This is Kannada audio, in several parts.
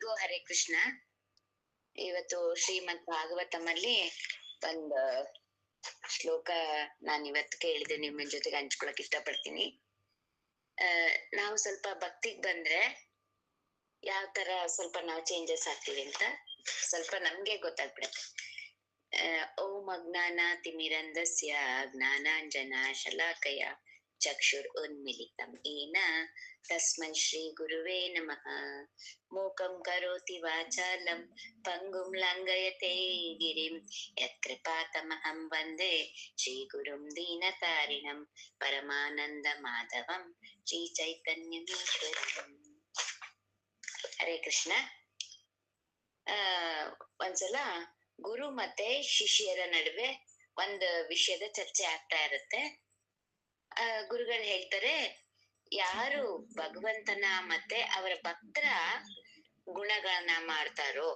ಎಲ್ರಿಗೂ ಹರೇ ಕೃಷ್ಣ. ಇವತ್ತು ಶ್ರೀಮದ್ ಭಾಗವತಮಲ್ಲಿ ಒಂದ್ ಶ್ಲೋಕ ನಾನ್ ಇವತ್ತು ಕೇಳಿದೆ ನಿಮ್ಮ ಜೊತೆಗೆ ಹಂಚ್ಕೊಳಕ್ ಇಷ್ಟಪಡ್ತೀನಿ. ನಾವು ಸ್ವಲ್ಪ ಭಕ್ತಿಗ್ ಬಂದ್ರೆ ಯಾವ ತರ ಸ್ವಲ್ಪ ನಾವು ಚೇಂಜಸ್ ಆಗ್ತೀವಿ ಅಂತ ಸ್ವಲ್ಪ ನಮ್ಗೆ ಗೊತ್ತಾಗ್ಬಿಡುತ್ತೆ. ಓಂ ಅಜ್ಞಾನ ತಿಮಿರಂಧಸ್ಯ ಜ್ಞಾನಾಂಜನ ಶಲಾಕಯ ಚಕ್ಷುರ್ ಉನ್ಮಿಲಿತಂ ಏನ ತಸ್ಮೈ ಶ್ರೀ ಗುರುವೇ ನಮಃ. ಮೂಕಂ ಕರೋತಿ ವಾಚಾಲಂ ಪಂಗುಂ ಲಂಘಯತೆ ಗಿರಿಂ ಯತ್ಕೃಪಾತಮಹಂ ವಂದೇ ಶ್ರೀ ಗುರುಂ ದೀನತಾರಿಣಂ ಪರಮಾನಂದ ಮಾಧವಂ ಶ್ರೀ ಚೈತನ್ಯಮೀಶ್ವರಂ. ಹರೇ ಕೃಷ್ಣ. ಒಂದ್ಸಲ ಗುರು ಮತ್ತೆ ಶಿಷ್ಯರ ನಡುವೆ ಒಂದು ವಿಷಯದ ಚರ್ಚೆ ಆಗ್ತಾ ಇರುತ್ತೆ. ಗುರುಗಳು ಹೇಳ್ತಾರೆ, ಯಾರು ಭಗವಂತನ ಮತ್ತೆ ಅವರ ಭಕ್ತರ ಗುಣಗಳನ್ನ ಮಾಡ್ತಾರೋ,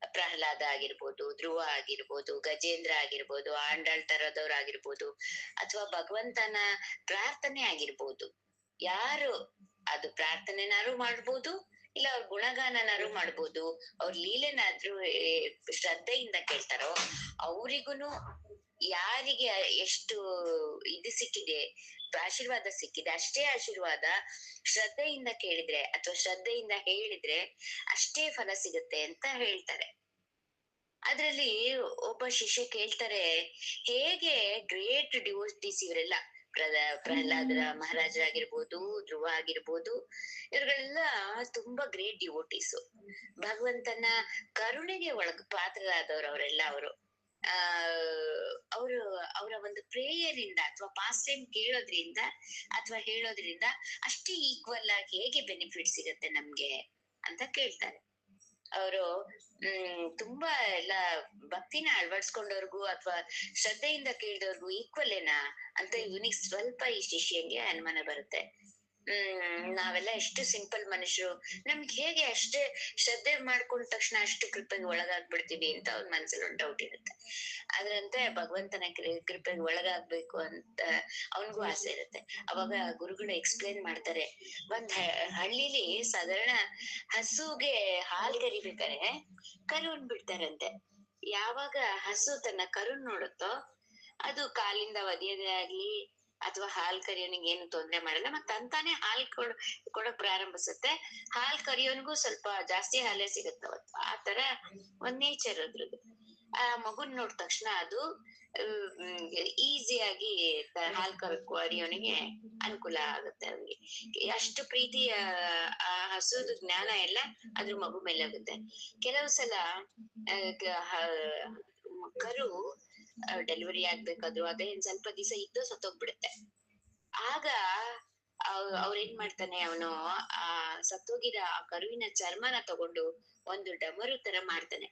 ಪ್ರಹ್ಲಾದ ಆಗಿರ್ಬೋದು, ಧ್ರುವ ಆಗಿರ್ಬೋದು, ಗಜೇಂದ್ರ ಆಗಿರ್ಬೋದು, ಆಂಡಾಳ್ ತರದವ್ರು ಆಗಿರ್ಬೋದು, ಅಥವಾ ಭಗವಂತನ ಪ್ರಾರ್ಥನೆ ಆಗಿರ್ಬೋದು, ಯಾರು ಅದು ಪ್ರಾರ್ಥನೆನಾರು ಮಾಡ್ಬೋದು, ಇಲ್ಲ ಅವ್ರ ಗುಣಗಾನನಾರು ಮಾಡ್ಬೋದು, ಅವ್ರ ಲೀಲೆನಾದ್ರೂ ಶ್ರದ್ಧೆಯಿಂದ ಕೇಳ್ತಾರೋ ಅವ್ರಿಗೂನು ಯಾರಿಗೆ ಎಷ್ಟು ಇದು ಸಿಕ್ಕಿದೆ, ಆಶೀರ್ವಾದ ಸಿಕ್ಕಿದೆ, ಅಷ್ಟೇ ಆಶೀರ್ವಾದ ಶ್ರದ್ಧೆಯಿಂದ ಕೇಳಿದ್ರೆ ಅಥವಾ ಶ್ರದ್ಧೆಯಿಂದ ಹೇಳಿದ್ರೆ ಅಷ್ಟೇ ಫಲ ಸಿಗುತ್ತೆ ಅಂತ ಹೇಳ್ತಾರೆ. ಅದ್ರಲ್ಲಿ ಒಬ್ಬ ಶಿಷ್ಯ ಕೇಳ್ತಾರೆ, ಹೇಗೆ ಗ್ರೇಟ್ ಡಿವೋಟೀಸ್ ಇವರೆಲ್ಲ, ಪ್ರಹ್ಲಾದರ ಮಹಾರಾಜರಾಗಿರ್ಬೋದು, ಧ್ರುವ ಆಗಿರ್ಬೋದು, ಇವ್ರುಗಳೆಲ್ಲ ತುಂಬಾ ಗ್ರೇಟ್ ಡಿವೋಟೀಸು, ಭಗವಂತನ ಕರುಣೆಗೆ ಪಾತ್ರರಾದವ್ರು ಅವರೆಲ್ಲ. ಅವರು ಅವರ ಒಂದು ಪ್ರೇಯರ್ ಇಂದ ಅಥವಾ ಪಾಸ್ಟ್ ಟೈಮ್ ಕೇಳೋದ್ರಿಂದ ಅಥವಾ ಹೇಳೋದ್ರಿಂದ ಅಷ್ಟೇ ಈಕ್ವಲ್ ಆಗಿ ಹೇಗೆ ಬೆನಿಫಿಟ್ ಸಿಗತ್ತೆ ನಮ್ಗೆ ಅಂತ ಕೇಳ್ತಾರೆ. ಅವರು ತುಂಬಾ ಎಲ್ಲ ಭಕ್ತಿನ ಅಳವಡಿಸ್ಕೊಂಡವ್ರಿಗೂ ಅಥವಾ ಶ್ರದ್ಧೆಯಿಂದ ಕೇಳಿದವ್ರಿಗೂ ಈಕ್ವಲ್ ಏನಾ ಅಂತ ಇವನಿಗೆ ಸ್ವಲ್ಪ ಈ ಶಿಷ್ಯಂಗೆ ಅನುಮಾನ ಬರುತ್ತೆ. ನಾವೆಲ್ಲ ಎಷ್ಟು ಸಿಂಪಲ್ ಮನುಷ್ಯರು, ನಮ್ಗೆ ಹೇಗೆ ಅಷ್ಟೇ ಶ್ರದ್ಧೆ ಮಾಡ್ಕೊಂಡ ತಕ್ಷಣ ಅಷ್ಟು ಕೃಪೆಗೆ ಒಳಗಾಗ್ಬಿಡ್ತೀವಿ ಅಂತ ಅವ್ರ ಮನ್ಸಲ್ಲಿ ಒಂದು ಡೌಟ್ ಇರುತ್ತೆ. ಅದ್ರಂತೆ ಭಗವಂತನ ಕೃಪೆಗೆ ಒಳಗಾಗ್ಬೇಕು ಅಂತ ಅವನಿಗೂ ಆಸೆ ಇರುತ್ತೆ. ಅವಾಗ ಗುರುಗಳು ಎಕ್ಸ್ಪ್ಲೇನ್ ಮಾಡ್ತಾರೆ, ಒಂದ್ ಹಳ್ಳಿಲಿ ಸಾಧಾರಣ ಹಸುಗೆ ಹಾಲ್ ಕರಿಬೇಕಾರೆ ಕರುನ್ ಬಿಡ್ತಾರಂತೆ. ಯಾವಾಗ ಹಸು ತನ್ನ ಕರುನ್ ನೋಡುತ್ತೋ ಅದು ಕಾಲಿಂದ ಒದೆಯದೇ ಆಗ್ಲಿ ಅಥವಾ ಹಾಲ್ ಕರಿಯೋನಿಗೆ ಏನು ತೊಂದ್ರೆ ಮಾಡಲ್ಲ, ಮತ್ತ ಅಂತಾನೆ ಹಾಲ್ ಕೊಡಕ್ ಪ್ರಾರಂಭಿಸುತ್ತೆ. ಹಾಲ್ ಕರಿಯೋನ್ಗೂ ಸ್ವಲ್ಪ ಜಾಸ್ತಿ ಹಾಲೇ ಸಿಗುತ್ತೆ ಅವತ್ತು. ಆ ತರ ಒಂದ್ ನೇಚರ್ ಅದ್ರದ್ದು. ಆ ಮಗುನ್ ನೋಡ್ ತಕ್ಷಣ ಅದು ಈಸಿಯಾಗಿ ಹಾಲ್ ಕರಿಯೋನಿಗೆ ಅನುಕೂಲ ಆಗುತ್ತೆ. ಅವ್ನಿಗೆ ಅಷ್ಟು ಪ್ರೀತಿ ಆ ಹಸುದ ಜ್ಞಾನ ಎಲ್ಲ ಅದ್ರ ಮಗು ಮೇಲೆ ಆಗುತ್ತೆ. ಕೆಲವು ಸಲ ಕರು ಡೆಲಿವರಿ ಆಗ್ಬೇಕಾದ್ರು ಅದೇ ಸ್ವಲ್ಪ ದಿವಸ ಇದ್ದು ಸತ್ತೋಗ್ಬಿಡುತ್ತೆ. ಆಗ ಅವ್ರೇನ್ ಮಾಡ್ತಾನೆ, ಅವನು ಆ ಸತ್ತೋಗಿರೋ ಆ ಕರುವಿನ ಚರ್ಮನ ತಗೊಂಡು ಒಂದು ಡಮರು ತರ ಮಾಡ್ತಾನೆ.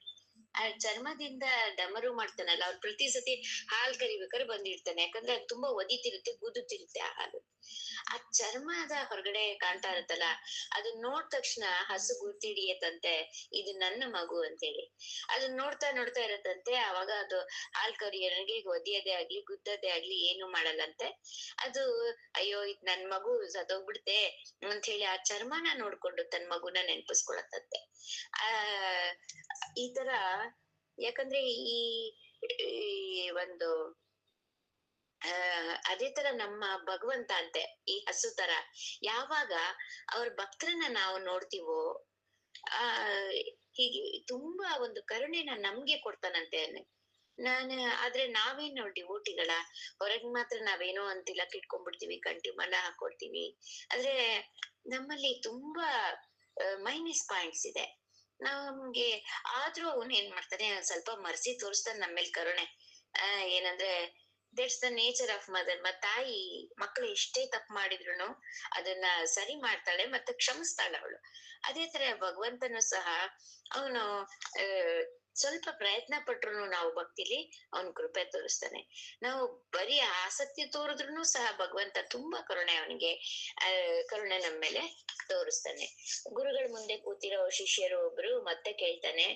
ಆ ಚರ್ಮದಿಂದ ಡಮರು ಮಾಡ್ತಾನಲ್ಲ, ಅವ್ರು ಪ್ರತಿ ಸತಿ ಹಾಲ್ ಕರಿಬೇಕಾದ್ರೆ ಬಂದಿರ್ತಾನೆ. ಯಾಕಂದ್ರೆ ಅದು ತುಂಬಾ ಒದಿತಿರುತ್ತೆ, ಗುದುತ್ತಿರುತ್ತೆ ಆ ಹಾಲು. ಆ ಚರ್ಮದ ಹೊರಗಡೆ ಕಾಣ್ತಾ ಇರುತ್ತಲ್ಲ, ಅದನ್ನ ನೋಡ್ ತಕ್ಷಣ ಹಸು ಗುರ್ತಿಡಿಯತ್ತಂತೆ, ಇದು ನನ್ನ ಮಗು ಅಂತೇಳಿ. ಅದನ್ನ ನೋಡ್ತಾ ನೋಡ್ತಾ ಇರತ್ತಂತೆ. ಅವಾಗ ಅದು ಹಾಲ್ ಕರಿಯೋನಿಗೆ ಒದಿಯದೇ ಆಗ್ಲಿ ಗುದ್ದದೇ ಆಗ್ಲಿ ಏನು ಮಾಡಲ್ಲಂತೆ. ಅದು ಅಯ್ಯೋ ಇದ್ ನನ್ ಮಗು ಸತ್ತೋಗ್ಬಿಡ್ತೆ ಅಂತ ಹೇಳಿ ಆ ಚರ್ಮನ ನೋಡ್ಕೊಂಡು ತನ್ ಮಗುನ ನೆನಪಿಸ್ಕೊಳತ್ತಂತೆ. ಈ ತರ, ಯಾಕಂದ್ರೆ ಈ ಒಂದು ಅದೇ ತರ ನಮ್ಮ ಭಗವಂತ ಅಂತೆ ಈ ಹಸು ತರ ಯಾವಾಗ ಅವ್ರ ಭಕ್ತರನ್ನ ನಾವು ನೋಡ್ತೀವೋ ಹೀಗೆ ತುಂಬಾ ಒಂದು ಕರುಣೆನ ನಮ್ಗೆ ಕೊಡ್ತಾನಂತೆ. ಆದ್ರೆ ನಾವೇನು ಡಿವೋಟಿಗಳ ಹೊರಗ್ ಮಾತ್ರ ನಾವೇನೋ ಅಂತಿಲ್ಲ ಕಿಟ್ಕೊಂಡ್ಬಿಡ್ತೀವಿ, ಕಂಟಿ ಮಲ ಹಾಕೊಡ್ತೀವಿ. ಆದ್ರೆ ನಮ್ಮಲ್ಲಿ ತುಂಬಾ ಮೈನಸ್ ಪಾಯಿಂಟ್ಸ್ ಇದೆ ನಮ್ಗೆ. ಆದ್ರೂ ಅವನ್ ಏನ್ ಮಾಡ್ತಾನೆ, ಸ್ವಲ್ಪ ಮರ್ಸಿ ತೋರಿಸ್ತಾನೆ ನಮ್ಮೇಲ್ ಕರುಣೆ. ಏನಂದ್ರೆ that's the nature of mother. ತಾಯಿ ಮಕ್ಳು ಎಷ್ಟೇ ತಪ್ಪು ಮಾಡಿದ್ರು ಅದನ್ನ ಸರಿ ಮಾಡ್ತಾಳೆ ಮತ್ತೆ ಕ್ಷಮಿಸ್ತಾಳೆ ಅವಳು. ಅದೇ ತರ ಭಗವಂತನು ಸಹ ಅವನು ಸ್ವಲ್ಪ ಪ್ರಯತ್ನ ಪಟ್ರು ನಾವು ಭಕ್ತಿಲಿ ಅವನ್ ಕೃಪೆ ತೋರಿಸ್ತಾನೆ. ನಾವು ಬರೀ ಆಸಕ್ತಿ ತೋರಿದ್ರು ಸಹ ಭಗವಂತ ತುಂಬಾ ಕರುಣೆ ಅವನಿಗೆ ಕರುಣೆ ನಮ್ಮ ಮೇಲೆ ತೋರಿಸ್ತಾನೆ. ಗುರುಗಳ ಮುಂದೆ ಕೂತಿರೋ ಶಿಷ್ಯರು ಒಬ್ರು ಮತ್ತೆ ಕೇಳ್ತಾನೆ,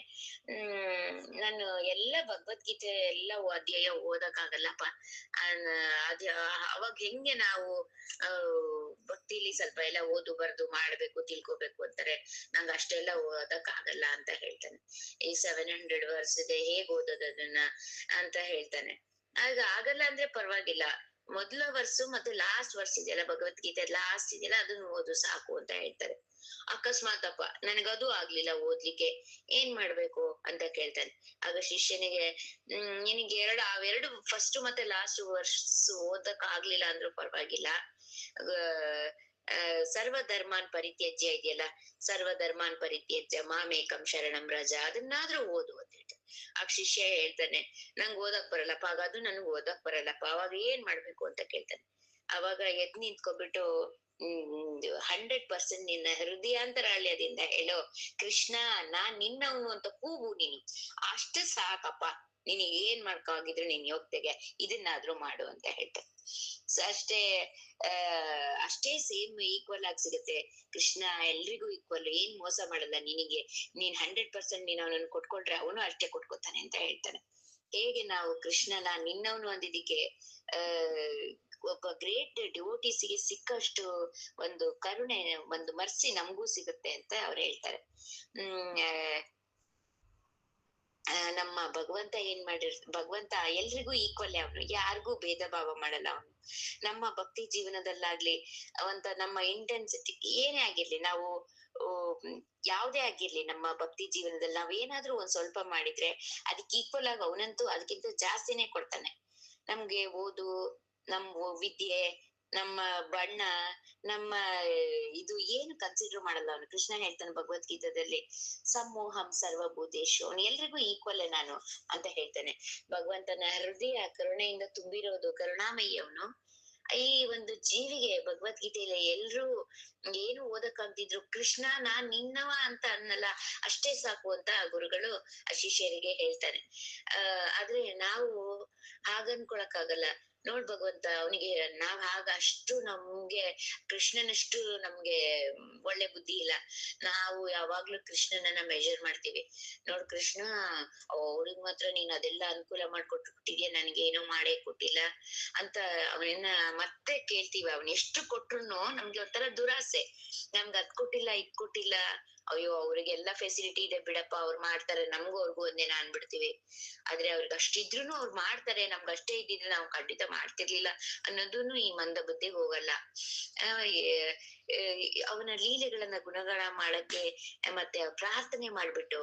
ನಾನು ಎಲ್ಲ ಭಗವದ್ಗೀತೆ ಎಲ್ಲ ಅಧ್ಯಾಯ ಓದಕ್ಕಾಗಲ್ಲಪ್ಪ, ಅದ ಅವಾಗ ಹೆಂಗೆ ನಾವು ಭಕ್ತಿಲಿ ಸ್ವಲ್ಪ ಎಲ್ಲ ಓದು ಬರ್ದು ಮಾಡ್ಬೇಕು ತಿಳ್ಕೊಬೇಕು ಅಂತಾರೆ, ನಂಗೆ ಅಷ್ಟೆಲ್ಲ ಓದಕ್ ಆಗಲ್ಲ ಅಂತ ಹೇಳ್ತಾನೆ. ಈ 700 ವರ್ಸ್ ಇದೆ, ಹೇಗ್ ಓದೋದು ಅದನ್ನ ಅಂತ ಹೇಳ್ತಾನೆ. ಆಗ ಆಗಲ್ಲ ಅಂದ್ರೆ ಪರವಾಗಿಲ್ಲ, ಮೊದಲ ವರ್ಸು ಮತ್ತೆ ಲಾಸ್ಟ್ ವರ್ಸ್ ಇದೆಯಲ್ಲ ಭಗವದ್ಗೀತೆ ಲಾಸ್ಟ್ ಇದೆಯಲ್ಲ ಅದನ್ನ ಓದು ಸಾಕು ಅಂತ ಹೇಳ್ತಾರೆ. ಅಕಸ್ಮಾತಪ್ಪ ನನಗದು ಆಗ್ಲಿಲ್ಲ ಓದ್ಲಿಕ್ಕೆ, ಏನ್ ಮಾಡ್ಬೇಕು ಅಂತ ಕೇಳ್ತಾನೆ. ಆಗ ಶಿಷ್ಯನಿಗೆ ನಿನಗೆ ಅವೆರಡು ಫಸ್ಟ್ ಮತ್ತೆ ಲಾಸ್ಟ್ ವರ್ಸ್ ಓದಕ್ ಆಗ್ಲಿಲ್ಲ ಅಂದ್ರೂ ಪರವಾಗಿಲ್ಲ, ಸರ್ವ ಧರ್ಮಾನ್ ಪರಿತ್ಯಜ್ಯ ಇದೆಯಲ್ಲ, ಸರ್ವ ಧರ್ಮಾನ್ ಪರಿತ್ಯಜ್ಯ ಮಾಮೇಕಂ ಶರಣಂ ರಜ, ಅದನ್ನಾದ್ರೂ ಓದು ಅಂತ ಹೇಳ್ತಾನೆ. ಆಗ ಶಿಷ್ಯ ಹೇಳ್ತಾನೆ, ನಂಗ್ ಓದಕ್ ಬರಲ್ಲಪ್ಪ, ಆಗ ಅದು ನನ್ಗ್ ಓದಕ್ ಬರಲ್ಲಪ್ಪ, ಅವಾಗ ಏನ್ ಮಾಡ್ಬೇಕು ಅಂತ ಕೇಳ್ತಾನೆ. ಅವಾಗ ಎದ್ ನಿಂತ್ಕೊಬಿಟ್ಟು 100% ನಿನ್ನ ಹೃದಯಾಂತರಾಳ್ಯದಿಂದ ಹೇಳೋ, ಕೃಷ್ಣ ನಾನ್ ನಿನ್ನವನು ಅಂತ ಕೂಗು ನೀನು, ಅಷ್ಟೇ ಸಾಕಪ್ಪ, ನಿನಗೆ ಏನ್ ಮಾಡ್ಕಾಗಿದ್ರು ನಿನ್ ಯೋಗ್ಯತೆಗೆ ಇದನ್ನಾದ್ರೂ ಮಾಡು ಅಂತ ಹೇಳ್ತಾರೆ. ಅಷ್ಟೇ ಅಷ್ಟೇ ಸೇಮ್ ಈಕ್ವಲ್ ಆಗಿ ಸಿಗುತ್ತೆ. ಕೃಷ್ಣ ಎಲ್ರಿಗೂ ಈಕ್ವಲ್, ಏನ್ ಮೋಸ ಮಾಡಲ್ಲ ನಿನಗೆ, ನೀನ್ 100% ನೀನ್ ಅವನನ್ನು ಕೊಟ್ಕೊಂಡ್ರೆ ಅವನು ಅಷ್ಟೇ ಕೊಟ್ಕೋತಾನೆ ಅಂತ ಹೇಳ್ತಾನೆ. ಹೇಗೆ ನಾವು ಕೃಷ್ಣನ ನಿನ್ನವನು ಅಂದಿದ್ದಕ್ಕೆ ಒಬ್ಬ ಗ್ರೇಟ್ ಡಿವೋಟೀಸ್ಗೆ ಸಿಕ್ಕಷ್ಟು ಒಂದು ಕರುಣೆ, ಒಂದು ಮರ್ಸಿ ನಮಗೂ ಸಿಗುತ್ತೆ ಅಂತ ಅವ್ರು ಹೇಳ್ತಾರೆ. ನಮ್ಮ ಭಗವಂತ ಏನ್ ಭಗವಂತ ಎಲ್ರಿಗೂ ಈಕ್ವಲ್, ಅವನು ಯಾರಿಗೂ ಭೇದ ಭಾವ ಮಾಡಲ್ಲ. ಅವನು ನಮ್ಮ ಭಕ್ತಿ ಜೀವನದಲ್ಲಾಗ್ಲಿ ನಮ್ಮ ಇಂಟೆನ್ಸಿಟಿ ಏನೇ ಆಗಿರ್ಲಿ, ನಾವು ಯಾವ್ದೇ ಆಗಿರ್ಲಿ ನಮ್ಮ ಭಕ್ತಿ ಜೀವನದಲ್ಲಿ ನಾವ್ ಏನಾದ್ರೂ ಒಂದ್ ಸ್ವಲ್ಪ ಮಾಡಿದ್ರೆ ಅದಕ್ಕೆ ಈಕ್ವಲ್ ಆಗಿ ಅವನಂತೂ ಅದಕ್ಕಿಂತ ಜಾಸ್ತಿನೇ ಕೊಡ್ತಾನೆ. ನಮ್ಗೆ ಓದು, ನಮ್ಮ ವಿದ್ಯೆ, ನಮ್ಮ ಬಣ್ಣ, ನಮ್ಮ ಇದು ಏನು ಕನ್ಸಿಡರ್ ಮಾಡಲ್ಲ ಅವನು. ಕೃಷ್ಣ ಹೇಳ್ತಾನೆ ಭಗವದ್ಗೀತಾದಲ್ಲಿ, ಸಮೂಹಂ ಸರ್ವಭೂತೇಶು, ಅವನು ಎಲ್ರಿಗೂ ಈಕ್ವಲ್ ನಾನು ಅಂತ ಹೇಳ್ತಾನೆ. ಭಗವಂತನ ಹೃದಯ ಕರುಣೆಯಿಂದ ತುಂಬಿರೋದು, ಕರುಣಾಮಯಿ ಅವನು. ಈ ಒಂದು ಜೀವಿಗೆ ಭಗವದ್ಗೀತೆಯಲ್ಲಿ ಎಲ್ರು ಏನು ಓದಕ್ಕಾಗ್ದಿದ್ರು ಕೃಷ್ಣ ನಾನ್ ನಿನ್ನವ ಅಂತ ಅನ್ನಲ್ಲ, ಅಷ್ಟೇ ಸಾಕು ಅಂತ ಗುರುಗಳು ಆ ಶಿಷ್ಯರಿಗೆ ಹೇಳ್ತಾರೆ. ಆದ್ರೆ ನಾವು ಹಾಗನ್ಕೊಳಕ್ಕಾಗಲ್ಲ. ನೋಡ್ ಭಗವಂತ ಅವನಿಗೆ ನಾವ್ ಅಷ್ಟು ನಮ್ಗೆ ಕೃಷ್ಣನಷ್ಟು ನಮ್ಗೆ ಒಳ್ಳೆ ಬುದ್ಧಿ ಇಲ್ಲ. ನಾವು ಯಾವಾಗ್ಲೂ ಕೃಷ್ಣನನ್ನ ಮೆಜರ್ ಮಾಡ್ತೀವಿ. ನೋಡ್ ಕೃಷ್ಣ ಅವ್ರಿಗ್ ಮಾತ್ರ ನೀನ್ ಅದೆಲ್ಲ ಅನುಕೂಲ ಮಾಡ್ಕೊಟ್ಬಿಟ್ಟಿದ್ಯಾ, ನನ್ಗೆ ಏನೋ ಮಾಡೇ ಕೊಟ್ಟಿಲ್ಲ ಅಂತ ಅವನನ್ನ ಮತ್ತೆ ಕೇಳ್ತೀವಿ. ಅವನ್ ಎಷ್ಟು ಕೊಟ್ರುನು ನಮ್ಗೆ ಒಂಥರ ದುರಾಸೆ, ನಮ್ಗೆ ಅದ್ ಕೊಟ್ಟಿಲ್ಲ ಇದ್ ಕೊಟ್ಟಿಲ್ಲ, ಅಯ್ಯೋ ಅವ್ರಿಗೆಲ್ಲಾ ಫೆಸಿಲಿಟಿ ಇದೆ ಬಿಡಪ್ಪ, ಅವ್ರು ಮಾಡ್ತಾರೆ, ನಮ್ಗೂ ಅವ್ರಿಗೂ ಒಂದೇನ ಅನ್ಬಿಡ್ತೀವಿ. ಆದ್ರೆ ಅವ್ರಿಗೆ ಅಷ್ಟಿದ್ರುನು ಅವ್ರು ಮಾಡ್ತಾರೆ, ನಮ್ಗೆ ಅಷ್ಟೇ ಇದ್ದಿದ್ರೆ ನಾವು ಖಂಡಿತ ಮಾಡ್ತಿರ್ಲಿಲ್ಲ ಅನ್ನೋದೂನು ಈ ಮಂದ ಬುದ್ಧಿಗೆ ಹೋಗಲ್ಲ. ಅವನ ಲೀಲೆಗಳನ್ನ ಗುಣಗಾನ ಮಾಡಕ್ಕೆ ಮತ್ತೆ ಪ್ರಾರ್ಥನೆ ಮಾಡ್ಬಿಟ್ಟು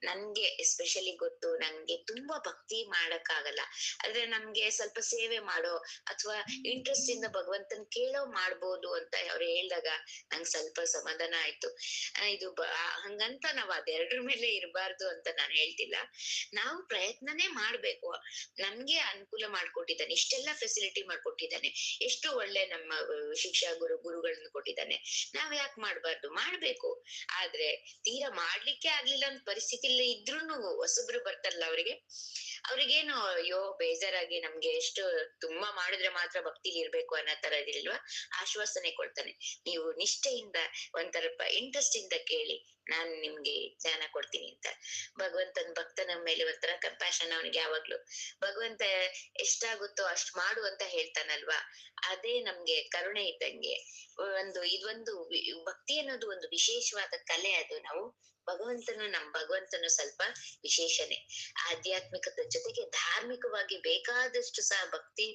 ನನ್ಗೆ ಎಸ್ಪೆಷಲಿ ಗೊತ್ತು, ನಂಗೆ ತುಂಬಾ ಭಕ್ತಿ ಮಾಡಕ್ ಆಗಲ್ಲ, ಆದ್ರೆ ನಮ್ಗೆ ಸ್ವಲ್ಪ ಸೇವೆ ಮಾಡೋ ಅಥವಾ ಇಂಟ್ರೆಸ್ಟ್ ಇಂದ ಭಗವಂತನ್ ಕೇಳೋ ಮಾಡ್ಬೋದು ಅಂತ ಅವ್ರು ಹೇಳ್ದಾಗ ನಂಗೆ ಸ್ವಲ್ಪ ಸಮಾಧಾನ ಆಯ್ತು. ಇದು ಹಂಗಂತ ನಾವ್ ಅದೆರಡ್ರ ಮೇಲೆ ಇರಬಾರ್ದು ಅಂತ ನಾನು ಹೇಳ್ತಿಲ್ಲ. ನಾವು ಪ್ರಯತ್ನನೇ ಮಾಡ್ಬೇಕು. ನಮ್ಗೆ ಅನುಕೂಲ ಮಾಡ್ಕೊಟ್ಟಿದ್ದಾನೆ, ಇಷ್ಟೆಲ್ಲಾ ಫೆಸಿಲಿಟಿ ಮಾಡ್ಕೊಟ್ಟಿದ್ದಾನೆ, ಎಷ್ಟು ಒಳ್ಳೆ ನಮ್ಮ ಶಿಕ್ಷಾ ಗುರುಗಳನ್ನ ಕೊಟ್ಟಿದ್ದಾನೆ, ನಾವ್ ಯಾಕೆ ಮಾಡ್ಬಾರ್ದು, ಮಾಡ್ಬೇಕು. ಆದ್ರೆ ತೀರಾ ಮಾಡ್ಲಿಕ್ಕೆ ಆಗ್ಲಿಲ್ಲ ಅಂತ ಪರಿಸ್ಥಿತಿ ಇದ್ರೂನು ಹೊಸಬ್ರು ಬರ್ತಾರಲ್ಲ ಅವ್ರಿಗೇನು ಅಯ್ಯೋ ಬೇಜಾರಾಗಿ ನಮ್ಗೆ ಎಷ್ಟು ತುಂಬಾ ಮಾಡಿದ್ರೆ ಮಾತ್ರ ಭಕ್ತಿಲಿ ಇರ್ಬೇಕು ಅನ್ನೋ ತರ ಇದಿಲ್ವಾ, ಆಶ್ವಾಸನೆ ಕೊಡ್ತಾನೆ. ನೀವು ನಿಷ್ಠೆಯಿಂದ ಒಂಥರ ಇಂಟ್ರೆಸ್ಟ್ ಇಂದ ಕೇಳಿ, ನಾನ್ ನಿಮ್ಗೆ ಜ್ಞಾನ ಕೊಡ್ತೀನಿ ಅಂತ. ಭಗವಂತನ ಭಕ್ತನ ಮೇಲೆ ಒಂಥರ ಕಂಪ್ಯಾಷನ್ ಅವನಿಗೆ ಯಾವಾಗ್ಲು. ಭಗವಂತ ಎಷ್ಟಾಗುತ್ತೋ ಅಷ್ಟ್ ಮಾಡು ಅಂತ ಹೇಳ್ತಾನಲ್ವಾ, ಅದೇ ನಮ್ಗೆ ಕರುಣೆ ಇದ್ದಂಗೆ. ಇದೊಂದು ಭಕ್ತಿ ಅನ್ನೋದು ಒಂದು ವಿಶೇಷವಾದ ಕಲೆ. ಅದು ನಾವು ನಮ್ ಭಗವಂತನು ಸ್ವಲ್ಪ ವಿಶೇಷನೇ. ಆಧ್ಯಾತ್ಮಿಕದ ಜೊತೆಗೆ ಧಾರ್ಮಿಕವಾಗಿ ಬೇಕಾದಷ್ಟು ಸಹ ಭಕ್ತಿ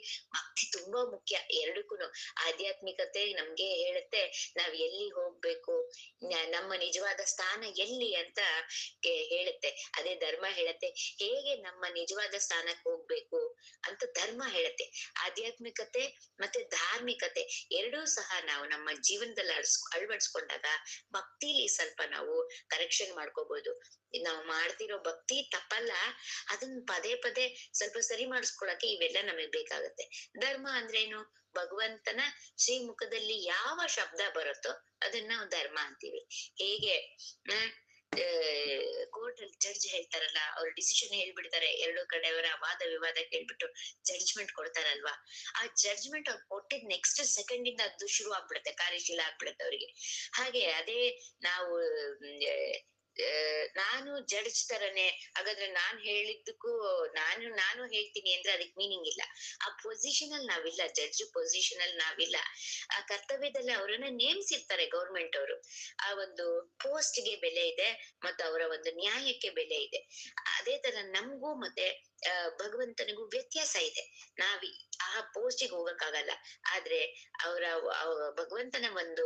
ತುಂಬಾ ಮುಖ್ಯ ಎರಡಕ್ಕೂನು. ಆಧ್ಯಾತ್ಮಿಕತೆ ನಮ್ಗೆ ಹೇಳುತ್ತೆ ನಾವ್ ಎಲ್ಲಿ ಹೋಗ್ಬೇಕು, ನಮ್ಮ ನಿಜವಾದ ಸ್ಥಾನ ಎಲ್ಲಿ ಅಂತ ಹೇಳುತ್ತೆ. ಅದೇ ಧರ್ಮ ಹೇಳುತ್ತೆ ಹೇಗೆ ನಮ್ಮ ನಿಜವಾದ ಸ್ಥಾನಕ್ಕೆ ಹೋಗ್ಬೇಕು ಅಂತ ಧರ್ಮ ಹೇಳುತ್ತೆ. ಆಧ್ಯಾತ್ಮಿಕತೆ ಮತ್ತೆ ಧಾರ್ಮಿಕತೆ ಎರಡೂ ಸಹ ನಾವು ನಮ್ಮ ಜೀವನದಲ್ಲಿ ಅಳವಡಿಸ್ಕೊಂಡಾಗ ಭಕ್ತಿಲಿ ಸ್ವಲ್ಪ ನಾವು ಕರೆಕ್ಷನ್ ಮಾಡ್ಕೋಬಹುದು. ನಾವು ಮಾಡ್ತಿರೋ ಭಕ್ತಿ ತಪ್ಪಲ್ಲ, ಅದನ್ನ ಪದೇ ಪದೇ ಸ್ವಲ್ಪ ಸರಿ ಮಾಡಿಸ್ಕೊಳಕ್ಕೆ ಇವೆಲ್ಲ ನಮಗ್ ಬೇಕಾಗತ್ತೆ. ಧರ್ಮ ಅಂದ್ರೇನು, ಭಗವಂತನ ಶ್ರೀಮುಖದಲ್ಲಿ ಯಾವ ಶಬ್ದ ಬರುತ್ತೋ ಅದನ್ನ ನಾವು ಧರ್ಮ ಅಂತೀವಿ. ಹೇಗೆ ಕೋರ್ಟ್ ಅಲ್ಲಿ ಜಡ್ಜ್ ಹೇಳ್ತಾರಲ್ಲ, ಅವ್ರ ಡಿಸಿಷನ್ ಹೇಳ್ಬಿಡ್ತಾರೆ, ಎರಡು ಕಡೆಯವರ ವಾದ ವಿವಾದ ಕೇಳ್ಬಿಟ್ಟು ಜಡ್ಜ್ಮೆಂಟ್ ಕೊಡ್ತಾರಲ್ವಾ, ಆ ಜಡ್ಜ್ಮೆಂಟ್ ಅವ್ರು ಕೊಟ್ಟಿದ್ ನೆಕ್ಸ್ಟ್ ಸೆಕೆಂಡ್ ಇಂದ ಅದು ಶುರು ಆಗ್ಬಿಡುತ್ತೆ, ಕಾರ್ಯಶೀಲ ಆಗ್ಬಿಡುತ್ತೆ ಅವ್ರಿಗೆ. ಹಾಗೆ ಅದೇ ನಾವು ನಾನು ಜಡ್ಜ್ ತರನೇ, ಹಾಗಾದ್ರೆ ನಾನ್ ಹೇಳಿದ್ದಕ್ಕೂ ನಾನು ಹೇಳ್ತೀನಿ ಅಂದ್ರೆ ಅದಕ್ ಮೀನಿಂಗ್ ಇಲ್ಲ. ಆ ಪೊಸಿಷನ್ ಅಲ್ಲಿ ನಾವಿಲ್ಲ, ಜಡ್ಜ್ ಪೊಸಿಷನ್ ಅಲ್ಲಿ ನಾವಿಲ್ಲ. ಆ ಕರ್ತವ್ಯದಲ್ಲಿ ಅವರನ್ನ ನೇಮಿಸಿರ್ತಾರೆ ಗೌರ್ಮೆಂಟ್ ಅವರು. ಆ ಒಂದು ಪೋಸ್ಟ್ ಗೆ ಬೆಲೆ ಇದೆ ಮತ್ತು ಅವರ ಒಂದು ನ್ಯಾಯಕ್ಕೆ ಬೆಲೆ ಇದೆ. ಅದೇ ತರ ನಮ್ಗೂ ಮತ್ತೆ ಭಗವಂತನಿಗೂ ವ್ಯತ್ಯಾಸ ಇದೆ. ನಾವ್ ಆ ಪೋಸ್ಟಿಗೆ ಹೋಗಕ್ಕಾಗಲ್ಲ, ಆದ್ರೆ ಅವರ ಭಗವಂತನ ಒಂದು